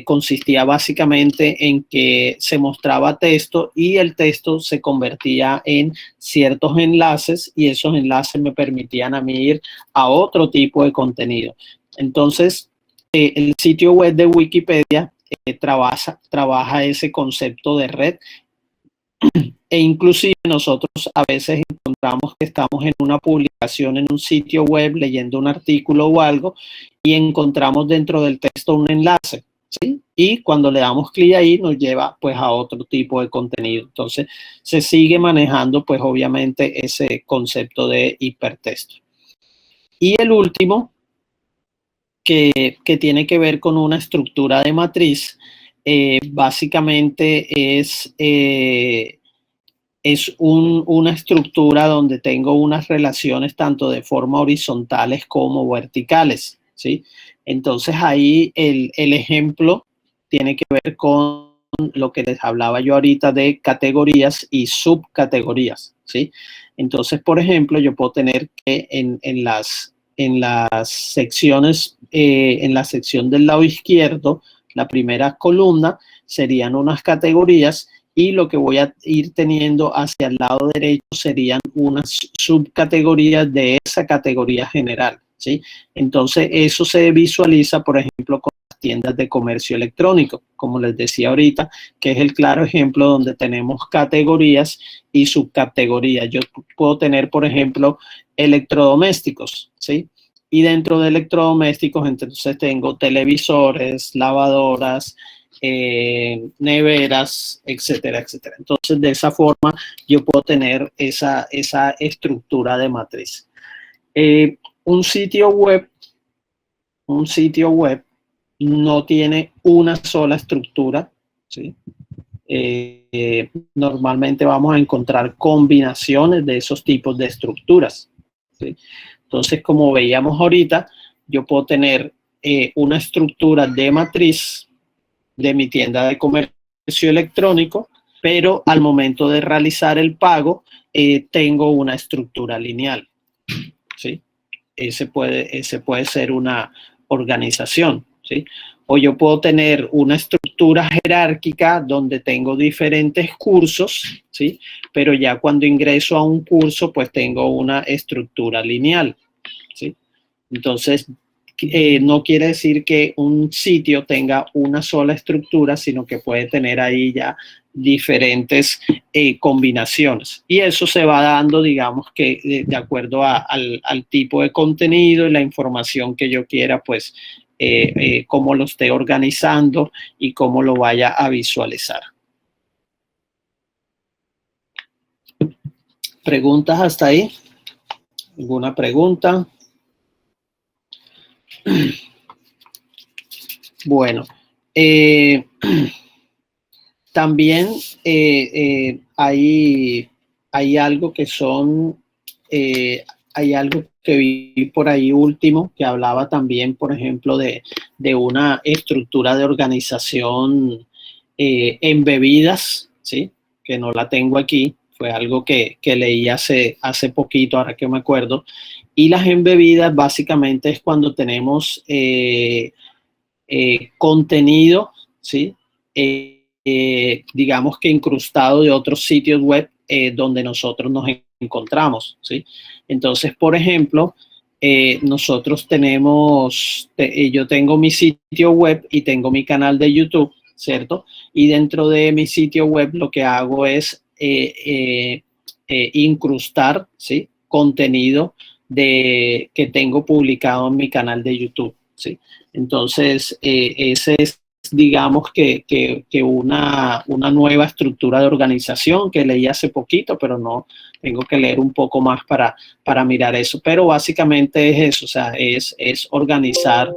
consistía básicamente en que se mostraba texto y el texto se convertía en ciertos enlaces y esos enlaces me permitían a mí ir a otro tipo de contenido. Entonces, el sitio web de Wikipedia trabaja ese concepto de red e inclusive nosotros a veces encontramos que estamos en una publicación en un sitio web leyendo un artículo o algo y encontramos dentro del texto un enlace, ¿sí? Y cuando le damos clic ahí nos lleva pues a otro tipo de contenido. Entonces se sigue manejando pues obviamente ese concepto de hipertexto. Y el último que tiene que ver con una estructura de matriz, básicamente es una estructura donde tengo unas relaciones tanto de forma horizontales como verticales, ¿sí? Entonces ahí el ejemplo tiene que ver con lo que les hablaba yo ahorita de categorías y subcategorías, ¿sí? Entonces, por ejemplo, yo puedo tener que en las secciones, en la sección del lado izquierdo, la primera columna serían unas categorías y lo que voy a ir teniendo hacia el lado derecho serían unas subcategorías de esa categoría general, ¿sí? Entonces, eso se visualiza, por ejemplo, con las tiendas de comercio electrónico, como les decía ahorita, que es el claro ejemplo donde tenemos categorías y subcategorías. Yo puedo tener, por ejemplo, electrodomésticos, ¿sí? Y dentro de electrodomésticos, entonces tengo televisores, lavadoras, neveras, etcétera, etcétera. Entonces, de esa forma, yo puedo tener esa estructura de matriz. Un sitio web no tiene una sola estructura, ¿sí? Normalmente vamos a encontrar combinaciones de esos tipos de estructuras, ¿sí? Entonces, como veíamos ahorita, yo puedo tener una estructura de matriz de mi tienda de comercio electrónico, pero al momento de realizar el pago, tengo una estructura lineal, ¿sí? Ese puede ser una organización, ¿sí? O yo puedo tener una estructura jerárquica donde tengo diferentes cursos, ¿sí? Pero ya cuando ingreso a un curso, pues tengo una estructura lineal, ¿sí? Entonces, no quiere decir que un sitio tenga una sola estructura, sino que puede tener ahí ya diferentes combinaciones. Y eso se va dando, digamos que de acuerdo al tipo de contenido y la información que yo quiera, pues, cómo lo esté organizando y cómo lo vaya a visualizar. ¿Preguntas hasta ahí? ¿Alguna pregunta? Bueno, también hay algo que son, hay algo que vi por ahí último que hablaba también, por ejemplo, de una estructura de organización en bebidas, ¿sí? Que no la tengo aquí, fue algo que leí hace poquito, ahora que me acuerdo. Y las embebidas básicamente es cuando tenemos contenido, ¿sí? Digamos que incrustado de otros sitios web donde nosotros nos encontramos, ¿sí? Entonces, por ejemplo, nosotros tenemos, yo tengo mi sitio web y tengo mi canal de YouTube, ¿cierto? Y dentro de mi sitio web lo que hago es incrustar, ¿sí?, contenido que tengo publicado en mi canal de YouTube, ¿sí? Entonces, ese es, digamos, que una nueva estructura de organización que leí hace poquito, pero no, tengo que leer un poco más para mirar eso. Pero básicamente es eso, o sea, es organizar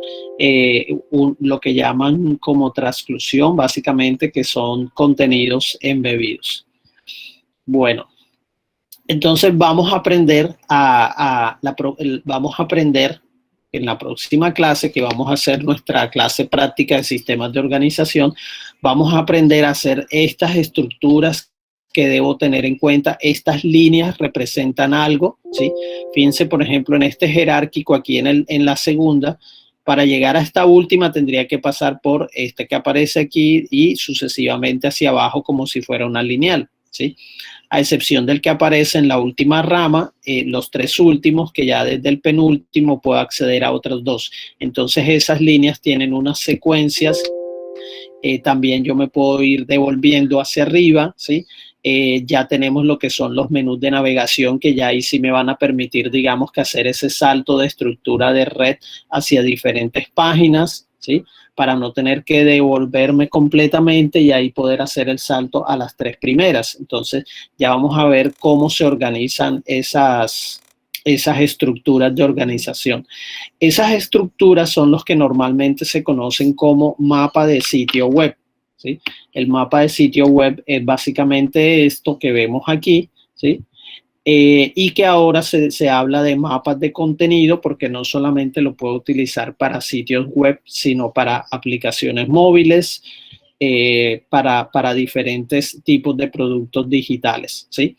lo que llaman como transclusión, básicamente, que son contenidos embebidos. Bueno, entonces vamos a aprender vamos a aprender en la próxima clase, que vamos a hacer nuestra clase práctica de sistemas de organización, vamos a aprender a hacer estas estructuras que debo tener en cuenta. Estas líneas representan algo, ¿sí? Fíjense, por ejemplo, en este jerárquico aquí en la segunda, para llegar a esta última tendría que pasar por este que aparece aquí y sucesivamente hacia abajo como si fuera una lineal, ¿sí? A excepción del que aparece en la última rama, los tres últimos, que ya desde el penúltimo puedo acceder a otros dos. Entonces esas líneas tienen unas secuencias. También yo me puedo ir devolviendo hacia arriba, ¿sí? Ya tenemos lo que son los menús de navegación, que ya ahí sí me van a permitir, digamos, que hacer ese salto de estructura de red hacia diferentes páginas, ¿sí? Para no tener que devolverme completamente y ahí poder hacer el salto a las tres primeras. Entonces ya vamos a ver cómo se organizan esas estructuras de organización. Esas estructuras son los que normalmente se conocen como mapa de sitio web, ¿sí? El mapa de sitio web es básicamente esto que vemos aquí, ¿sí? Y que ahora se habla de mapas de contenido, porque no solamente lo puedo utilizar para sitios web, sino para aplicaciones móviles, para diferentes tipos de productos digitales, ¿sí?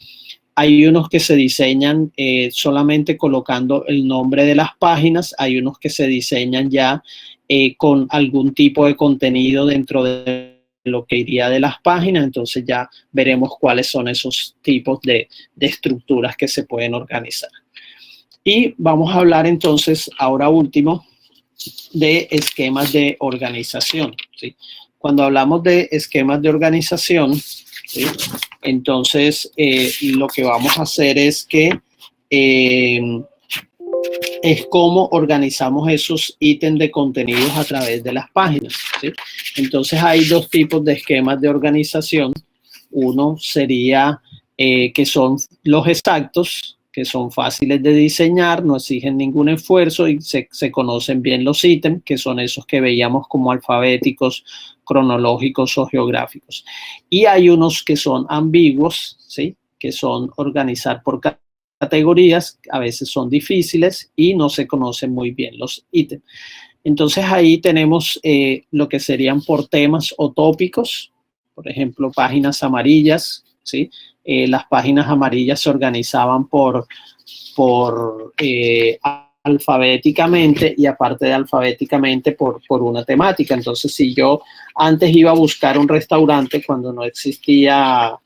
Hay unos que se diseñan solamente colocando el nombre de las páginas, hay unos que se diseñan ya con algún tipo de contenido dentro de lo que iría de las páginas. Entonces ya veremos cuáles son esos tipos de estructuras que se pueden organizar. Y vamos a hablar entonces, ahora último, de esquemas de organización, ¿sí? Cuando hablamos de esquemas de organización, ¿sí?, entonces lo que vamos a hacer es que es cómo organizamos esos ítems de contenidos a través de las páginas, ¿sí? Entonces hay dos tipos de esquemas de organización. Uno sería que son los exactos, que son fáciles de diseñar, no exigen ningún esfuerzo y se conocen bien los ítems, que son esos que veíamos como alfabéticos, cronológicos o geográficos. Y hay unos que son ambiguos, ¿sí?, que son organizar por categorías, a veces son difíciles y no se conocen muy bien los ítems. Entonces ahí tenemos lo que serían por temas o tópicos, por ejemplo, páginas amarillas, ¿sí? Las páginas amarillas se organizaban por alfabéticamente, y aparte de alfabéticamente por una temática. Entonces, si yo antes iba a buscar un restaurante cuando no existía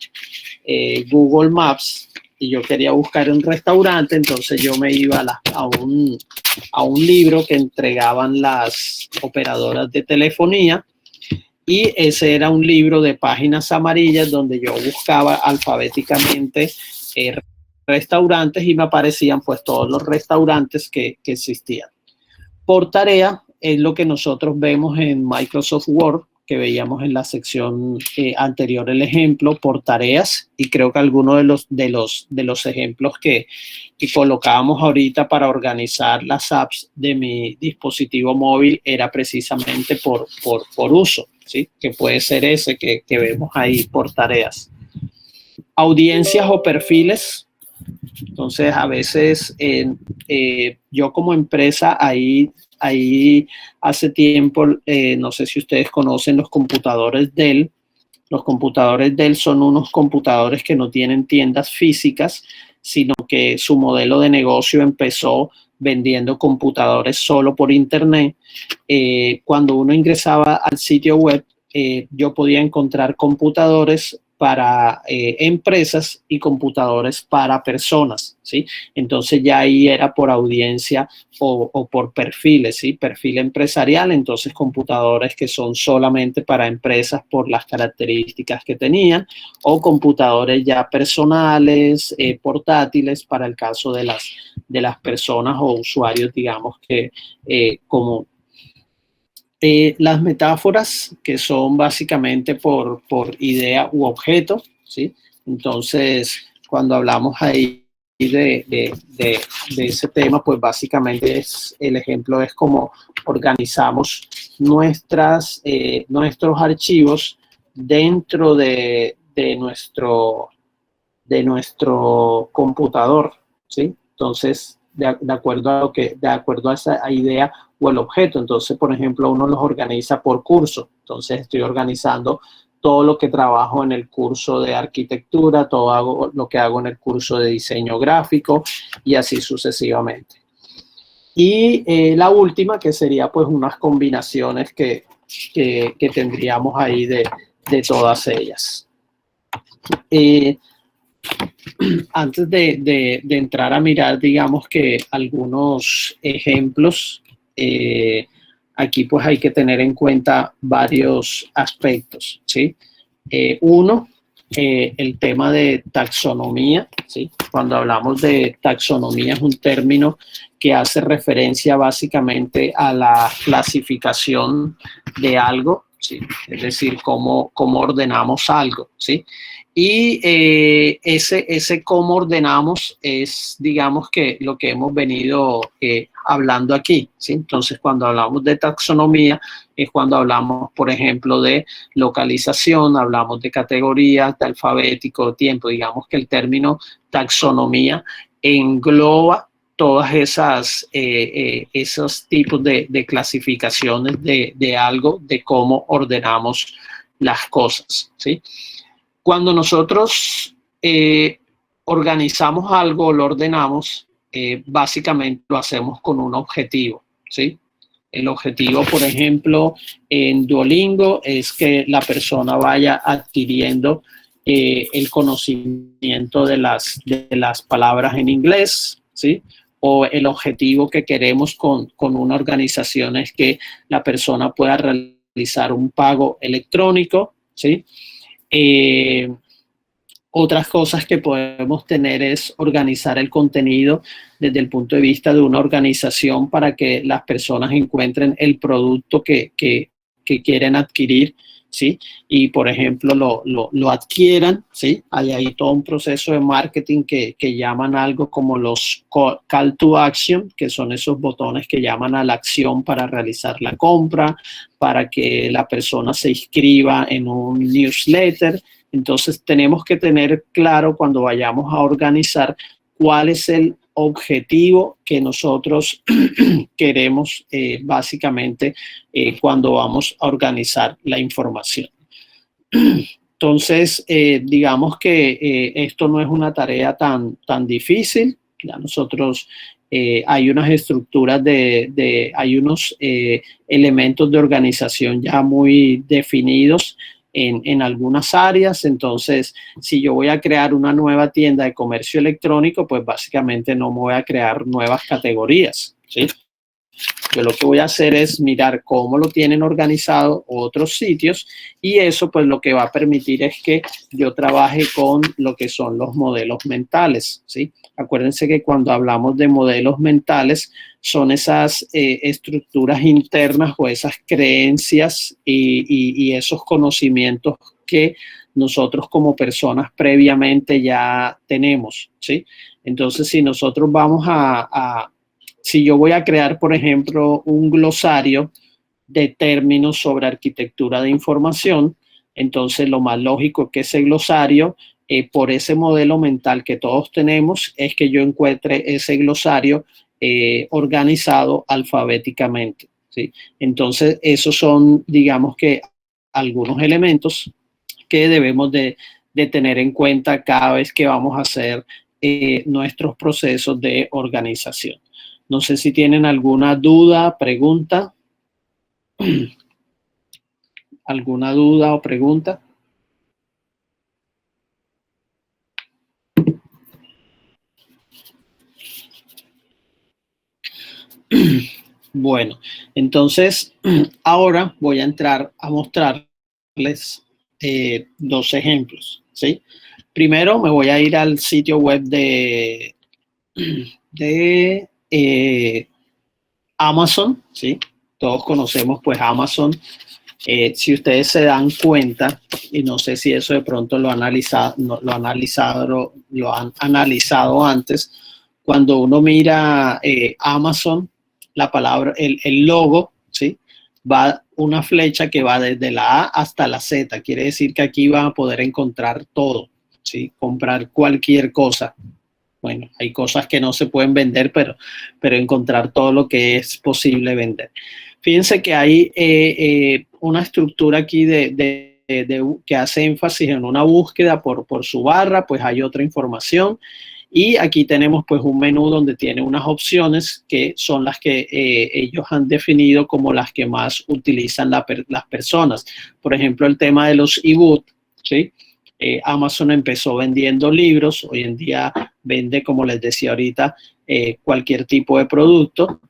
Google Maps y yo quería buscar un restaurante, entonces yo me iba a un libro que entregaban las operadoras de telefonía, y ese era un libro de páginas amarillas donde yo buscaba alfabéticamente restaurantes y me aparecían pues todos los restaurantes que existían. Por tarea es lo que nosotros vemos en Microsoft Word, que veíamos en la sección anterior el ejemplo, por tareas, y creo que alguno de los ejemplos que colocábamos ahorita para organizar las apps de mi dispositivo móvil era precisamente por uso, ¿sí? Que puede ser ese que vemos ahí por tareas. Audiencias o perfiles. Entonces, a veces yo como empresa ahí hace tiempo, no sé si ustedes conocen los computadores Dell. Los computadores Dell son unos computadores que no tienen tiendas físicas, sino que su modelo de negocio empezó vendiendo computadores solo por internet. Cuando uno ingresaba al sitio web, yo podía encontrar computadores para empresas y computadores para personas, ¿sí? Entonces ya ahí era por audiencia o por perfiles, ¿sí? Perfil empresarial, entonces computadores que son solamente para empresas por las características que tenían, o computadores ya personales, portátiles para el caso de las personas o usuarios, digamos que común. Las metáforas, que son básicamente por idea u objeto, ¿sí? Entonces, cuando hablamos ahí de ese tema, pues básicamente el ejemplo es cómo organizamos nuestros archivos dentro de nuestro computador, ¿sí? Entonces, de acuerdo a esa idea o el objeto. Entonces, por ejemplo, uno los organiza por curso. Entonces, estoy organizando todo lo que trabajo en el curso de arquitectura, todo lo que hago en el curso de diseño gráfico y así sucesivamente. Y la última, que sería pues unas combinaciones que tendríamos ahí de todas ellas. Antes de entrar a mirar, digamos que algunos ejemplos, aquí pues hay que tener en cuenta varios aspectos, ¿sí? Uno, el tema de taxonomía, ¿sí? Cuando hablamos de taxonomía es un término que hace referencia básicamente a la clasificación de algo, ¿sí? Es decir, cómo ordenamos algo, ¿sí? Y ese cómo ordenamos es, digamos, que lo que hemos venido hablando aquí, ¿sí? Entonces, cuando hablamos de taxonomía, es cuando hablamos, por ejemplo, de localización, hablamos de categorías, de alfabético, tiempo. Digamos que el término taxonomía engloba todas esos tipos de clasificaciones de algo, de cómo ordenamos las cosas, ¿sí? Cuando nosotros organizamos algo, lo ordenamos, básicamente lo hacemos con un objetivo, ¿sí? El objetivo, por ejemplo, en Duolingo es que la persona vaya adquiriendo el conocimiento de las palabras en inglés, ¿sí? O el objetivo que queremos con una organización es que la persona pueda realizar un pago electrónico, ¿sí? Otras cosas que podemos tener es organizar el contenido desde el punto de vista de una organización para que las personas encuentren el producto que quieren adquirir, ¿sí? Y, por ejemplo, lo adquieran, ¿sí? Hay ahí todo un proceso de marketing que llaman algo como los call to action, que son esos botones que llaman a la acción para realizar la compra, para que la persona se inscriba en un newsletter. Entonces, tenemos que tener claro cuando vayamos a organizar cuál es el objetivo que nosotros queremos básicamente cuando vamos a organizar la información. Entonces, digamos que esto no es una tarea tan difícil. Ya nosotros hay unas estructuras hay unos elementos de organización ya muy definidos en algunas áreas. Entonces, si yo voy a crear una nueva tienda de comercio electrónico, pues básicamente no me voy a crear nuevas categorías, ¿sí? Yo lo que voy a hacer es mirar cómo lo tienen organizado otros sitios y eso pues lo que va a permitir es que yo trabaje con lo que son los modelos mentales, ¿sí? Acuérdense que cuando hablamos de modelos mentales son esas estructuras internas o esas creencias y esos conocimientos que nosotros como personas previamente ya tenemos, ¿sí? Entonces, si nosotros vamos si yo voy a crear, por ejemplo, un glosario de términos sobre arquitectura de información, entonces lo más lógico es que ese glosario, por ese modelo mental que todos tenemos, es que yo encuentre ese glosario organizado alfabéticamente, ¿sí? Entonces, esos son, digamos que, algunos elementos que debemos de tener en cuenta cada vez que vamos a hacer nuestros procesos de organización. No sé si tienen alguna duda, pregunta. ¿Alguna duda o pregunta? Bueno, entonces ahora voy a entrar a mostrarles dos ejemplos, ¿sí? Primero me voy a ir al sitio web de Amazon, ¿sí? Todos conocemos pues Amazon. Si ustedes se dan cuenta, y no sé si eso de pronto lo han analizado antes, cuando uno mira Amazon, la palabra, el logo, ¿sí? Va una flecha que va desde la A hasta la Z. Quiere decir que aquí van a poder encontrar todo, ¿sí? Comprar cualquier cosa. Bueno, hay cosas que no se pueden vender, pero encontrar todo lo que es posible vender. Fíjense que hay una estructura aquí que hace énfasis en una búsqueda por su barra, pues hay otra información. Y aquí tenemos pues un menú donde tiene unas opciones que son las que ellos han definido como las que más utilizan las personas. Por ejemplo, el tema de los e-books, ¿sí? Amazon empezó vendiendo libros, hoy en día vende, como les decía ahorita, cualquier tipo de producto.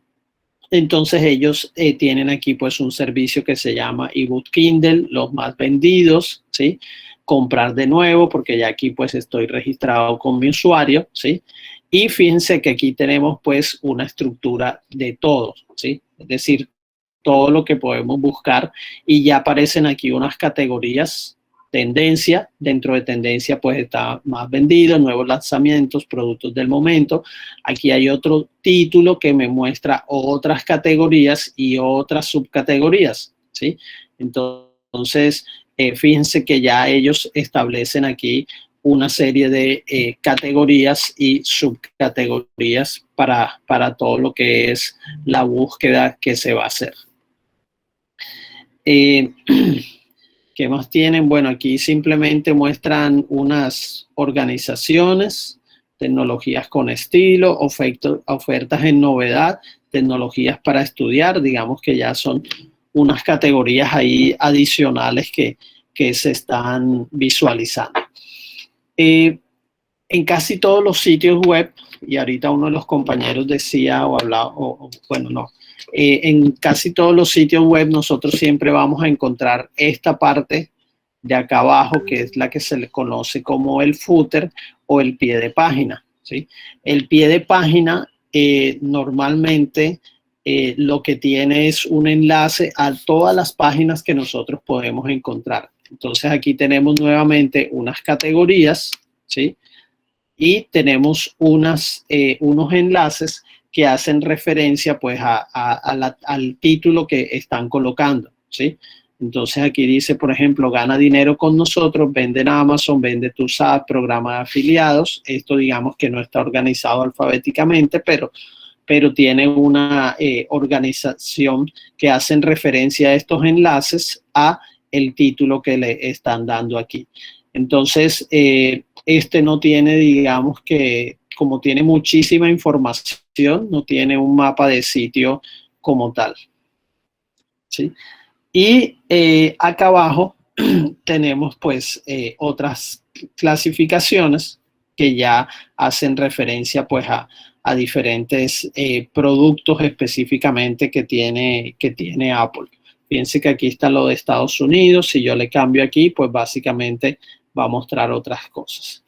Entonces ellos tienen aquí pues un servicio que se llama eBook Kindle, los más vendidos, ¿sí? Comprar de nuevo, porque ya aquí pues estoy registrado con mi usuario, ¿sí? Y fíjense que aquí tenemos pues una estructura de todo, ¿sí? Es decir, todo lo que podemos buscar y ya aparecen aquí unas categorías. Tendencia, dentro de tendencia pues está más vendido, nuevos lanzamientos, productos del momento. Aquí hay otro título que me muestra otras categorías y otras subcategorías, ¿sí? Entonces, fíjense que ya ellos establecen aquí una serie de categorías y subcategorías para todo lo que es la búsqueda que se va a hacer. ¿Qué más tienen? Bueno, aquí simplemente muestran unas organizaciones, tecnologías con estilo, ofertas en novedad, tecnologías para estudiar, digamos que ya son unas categorías ahí adicionales que se están visualizando. En casi todos los sitios web, y ahorita uno de los compañeros decía o hablaba, bueno, no, en casi todos los sitios web nosotros siempre vamos a encontrar esta parte de acá abajo, que es la que se le conoce como el footer o el pie de página, ¿sí? El pie de página normalmente lo que tiene es un enlace a todas las páginas que nosotros podemos encontrar. Entonces aquí tenemos nuevamente unas categorías, ¿sí? Y tenemos unos enlaces que hacen referencia pues al título que están colocando, ¿sí? Entonces aquí dice, por ejemplo, gana dinero con nosotros, vende en Amazon, vende tu SAT, programa de afiliados. Esto digamos que no está organizado alfabéticamente, pero tiene una organización que hacen referencia a estos enlaces a el título que le están dando aquí. Entonces, este no tiene, digamos que, como tiene muchísima información, no tiene un mapa de sitio como tal, ¿sí? Y acá abajo tenemos pues otras clasificaciones que ya hacen referencia pues a diferentes productos específicamente que tiene Apple. Fíjense que aquí está lo de Estados Unidos. Si yo le cambio aquí, pues básicamente va a mostrar otras cosas.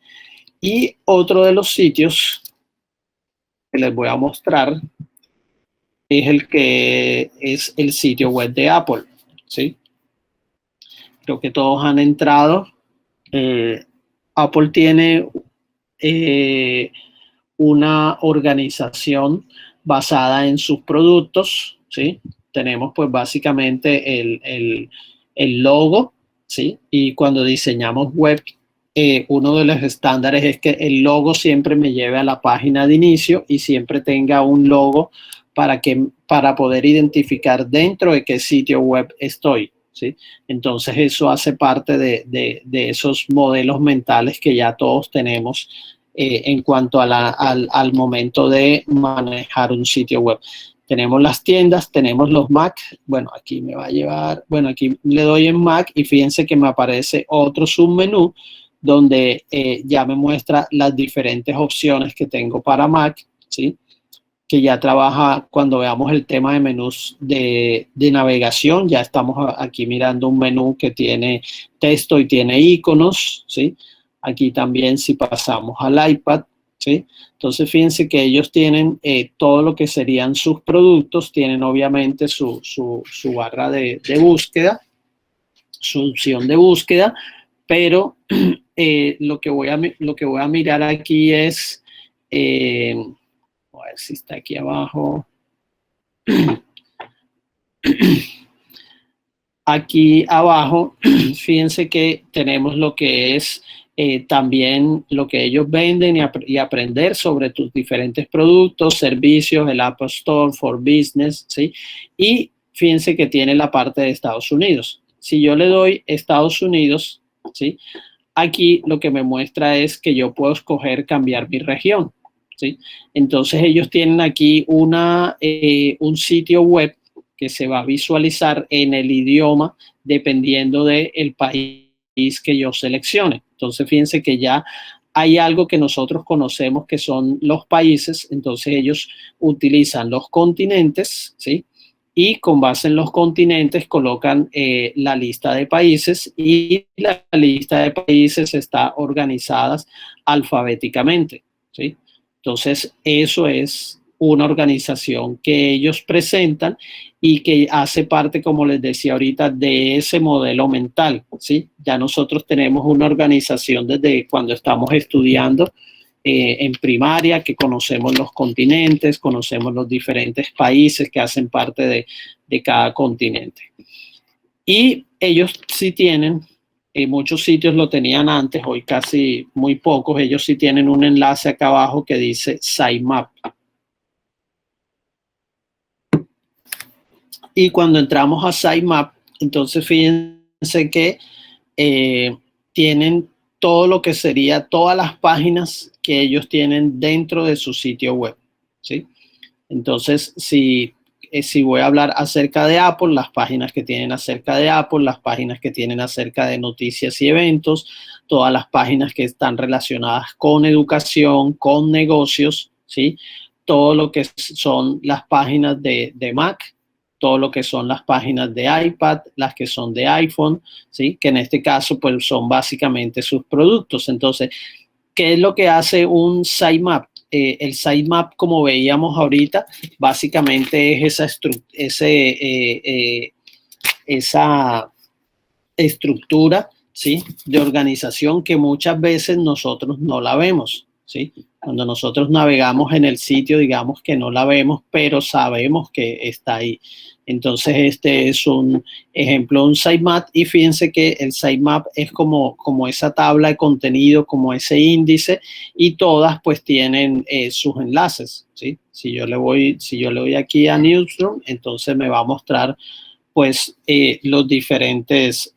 Y otro de los sitios que les voy a mostrar es el que es el sitio web de Apple, ¿sí? Creo que todos han entrado. Apple tiene una organización basada en sus productos, ¿sí? Tenemos pues básicamente el logo, ¿sí? Y cuando diseñamos web, uno de los estándares es que el logo siempre me lleve a la página de inicio y siempre tenga un logo para poder identificar dentro de qué sitio web estoy, ¿sí? Entonces eso hace parte de esos modelos mentales que ya todos tenemos en cuanto al momento de manejar un sitio web. Tenemos las tiendas, tenemos los Mac. Bueno, aquí me va a llevar, bueno, aquí le doy en Mac y fíjense que me aparece otro submenú donde ya me muestra las diferentes opciones que tengo para Mac, ¿sí? que ya trabaja cuando veamos el tema de menús de navegación. Ya estamos aquí mirando un menú que tiene texto y tiene iconos, ¿sí? Aquí también si pasamos al iPad, ¿sí? Entonces fíjense que ellos tienen todo lo que serían sus productos, tienen obviamente su barra de búsqueda, su opción de búsqueda, pero lo que voy a mirar aquí es, a ver si está aquí abajo. Aquí abajo, fíjense que tenemos lo que es también lo que ellos venden y aprender sobre tus diferentes productos, servicios, el App Store for Business, ¿sí? Y fíjense que tiene la parte de Estados Unidos. Si yo le doy Estados Unidos, ¿sí? Aquí lo que me muestra es que yo puedo escoger cambiar mi región, ¿sí? Entonces ellos tienen aquí un sitio web que se va a visualizar en el idioma dependiendo del país que yo seleccione. Entonces fíjense que ya hay algo que nosotros conocemos que son los países, entonces ellos utilizan los continentes, ¿sí? Y con base en los continentes colocan la lista de países y la lista de países está organizada alfabéticamente, ¿sí? Entonces, eso es una organización que ellos presentan y que hace parte, como les decía ahorita, de ese modelo mental, ¿sí? Ya nosotros tenemos una organización desde cuando estamos estudiando en primaria, que conocemos los continentes, conocemos los diferentes países que hacen parte de cada continente. Y ellos sí tienen, muchos sitios lo tenían antes, hoy casi muy pocos, ellos sí tienen un enlace acá abajo que dice Sitemap. Y cuando entramos a Sitemap, entonces fíjense que tienen todo lo que sería todas las páginas que ellos tienen dentro de su sitio web, ¿sí? Entonces, si voy a hablar acerca de Apple, las páginas que tienen acerca de Apple, las páginas que tienen acerca de noticias y eventos, todas las páginas que están relacionadas con educación, con negocios, ¿sí? Todo lo que son las páginas de Mac, todo lo que son las páginas de iPad, las que son de iPhone, ¿sí? Que en este caso pues son básicamente sus productos. Entonces, ¿qué es lo que hace un sitemap? El sitemap, como veíamos ahorita, básicamente es esa estructura, ¿sí? De organización que muchas veces nosotros no la vemos, ¿sí? Cuando nosotros navegamos en el sitio, digamos que no la vemos, pero sabemos que está ahí. Entonces, este es un ejemplo, un sitemap, y fíjense que el sitemap es como esa tabla de contenido, como ese índice, y todas pues tienen sus enlaces, ¿sí? Si yo le doy aquí a Newsroom, entonces me va a mostrar pues los diferentes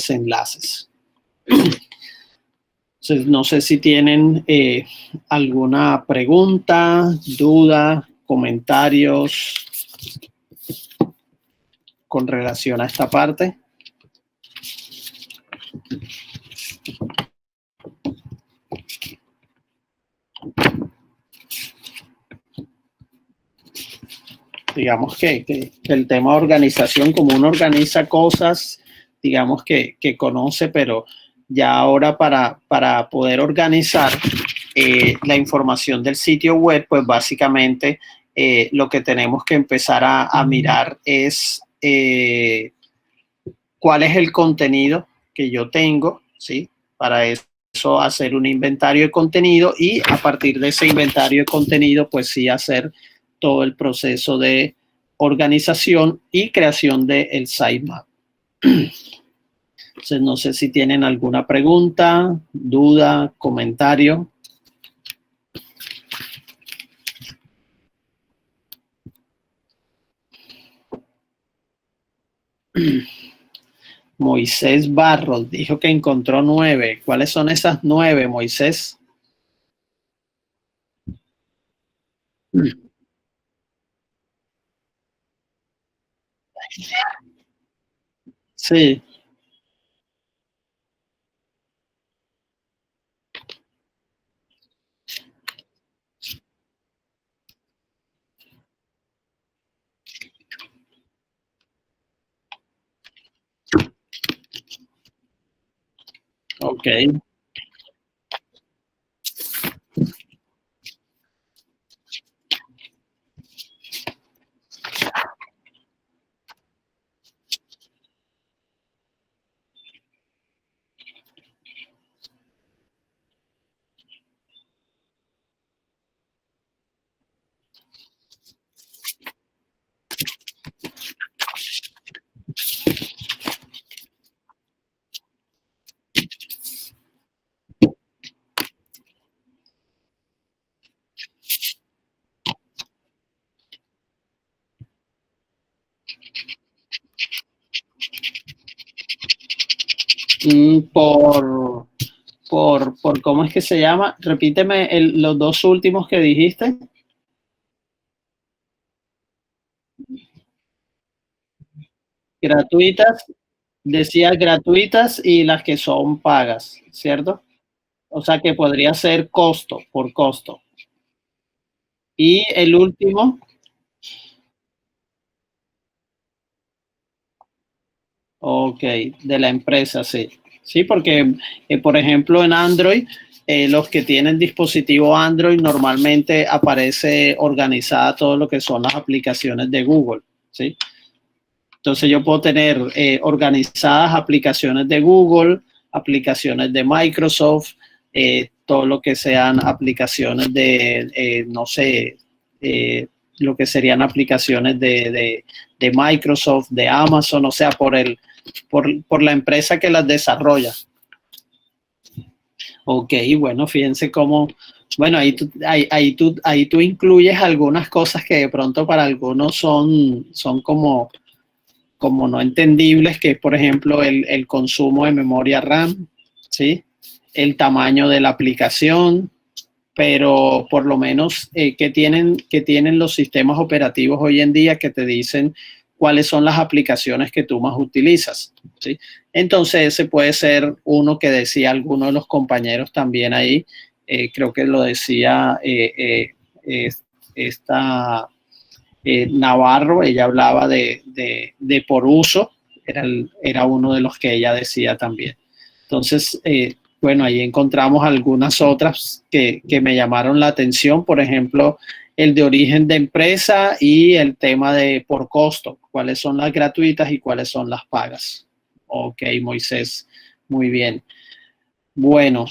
enlaces. Entonces, no sé si tienen alguna pregunta, duda, comentarios con relación a esta parte. Digamos que el tema de organización, como uno organiza cosas, digamos que conoce, pero ya ahora para poder organizar la información del sitio web, pues básicamente lo que tenemos que empezar a mirar es cuál es el contenido que yo tengo, ¿sí? Para eso hacer un inventario de contenido y a partir de ese inventario de contenido, pues sí hacer todo el proceso de organización y creación del sitemap. Entonces, no sé si tienen alguna pregunta, duda, comentario. Moisés Barros dijo que encontró 9. ¿Cuáles son esas 9, Moisés? Sí. Ok. Por ¿cómo es que se llama? Repíteme los dos últimos que dijiste. Gratuitas, decía gratuitas y las que son pagas, ¿cierto? O sea que podría ser costo, por costo. Y el último, ok, de la empresa, sí. Sí, porque, por ejemplo, en Android, los que tienen dispositivo Android normalmente aparece organizada todo lo que son las aplicaciones de Google, ¿sí? Entonces yo puedo tener organizadas aplicaciones de Google, aplicaciones de Microsoft, todo lo que sean aplicaciones de, no sé, lo que serían aplicaciones de Microsoft, de Amazon, o sea, por la empresa que las desarrolla. Ok, bueno, fíjense cómo, bueno, ahí tú incluyes algunas cosas que de pronto para algunos son como no entendibles, que es, por ejemplo, el consumo de memoria RAM, ¿sí? El tamaño de la aplicación, pero por lo menos que tienen los sistemas operativos hoy en día que te dicen cuáles son las aplicaciones que tú más utilizas, ¿sí? Entonces ese puede ser uno que decía alguno de los compañeros también ahí, creo que lo decía esta Navarro, ella hablaba de por uso, era uno de los que ella decía también. Entonces, bueno, ahí encontramos algunas otras que me llamaron la atención, por ejemplo, el de origen de empresa y el tema de por costo, cuáles son las gratuitas y cuáles son las pagas. Ok, Moisés, muy bien. Bueno,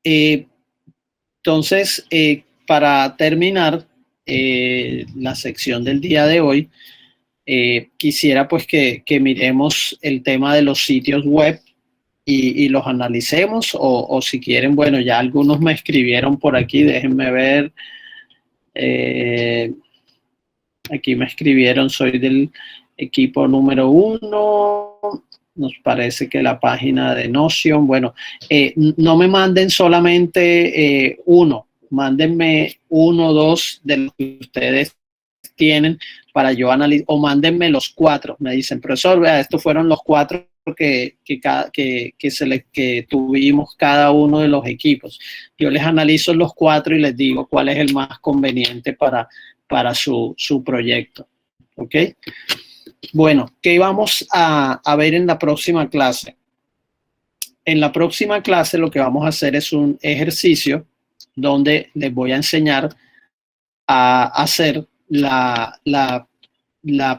entonces, para terminar la sección del día de hoy, quisiera pues que miremos el tema de los sitios web y los analicemos o si quieren, bueno, ya algunos me escribieron por aquí, déjenme ver. Aquí me escribieron, soy del equipo número 1. Nos parece que la página de Notion, bueno, no me manden solamente uno, mándenme 1 o 2 de los que ustedes tienen para yo analizar, o mándenme los 4. Me dicen, profesor, vea, estos fueron los 4 que tuvimos cada uno de los equipos. Yo les analizo los 4 y les digo cuál es el más conveniente para su proyecto. ¿Ok? Bueno, ¿qué vamos a ver en la próxima clase? En la próxima clase lo que vamos a hacer es un ejercicio donde les voy a enseñar a hacer la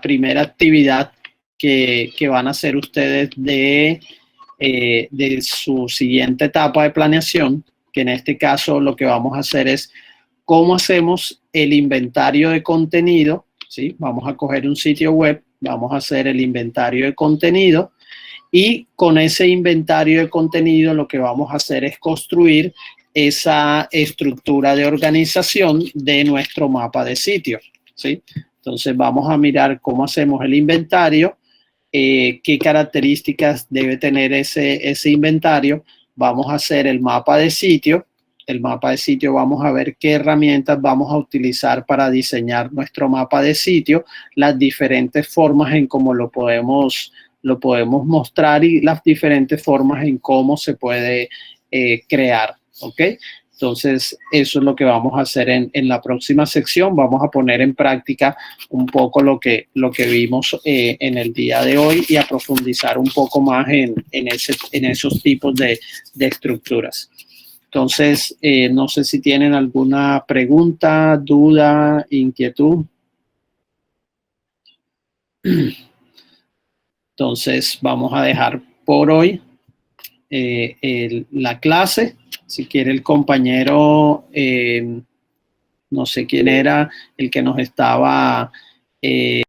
primera actividad que van a hacer ustedes de su siguiente etapa de planeación, que en este caso lo que vamos a hacer es cómo hacemos el inventario de contenido, ¿sí? Vamos a coger un sitio web, vamos a hacer el inventario de contenido y con ese inventario de contenido lo que vamos a hacer es construir esa estructura de organización de nuestro mapa de sitio, ¿sí? Entonces vamos a mirar cómo hacemos el inventario, qué características debe tener ese inventario. Vamos a hacer el mapa de sitio. El mapa de sitio, vamos a ver qué herramientas vamos a utilizar para diseñar nuestro mapa de sitio, las diferentes formas en cómo lo podemos mostrar y las diferentes formas en cómo se puede crear, ¿ok? Entonces, eso es lo que vamos a hacer en la próxima sección. Vamos a poner en práctica un poco lo que vimos en el día de hoy y a profundizar un poco más en esos tipos de estructuras. Entonces, no sé si tienen alguna pregunta, duda, inquietud. Entonces, vamos a dejar por hoy la clase. Si quiere el compañero, no sé quién era el que nos estaba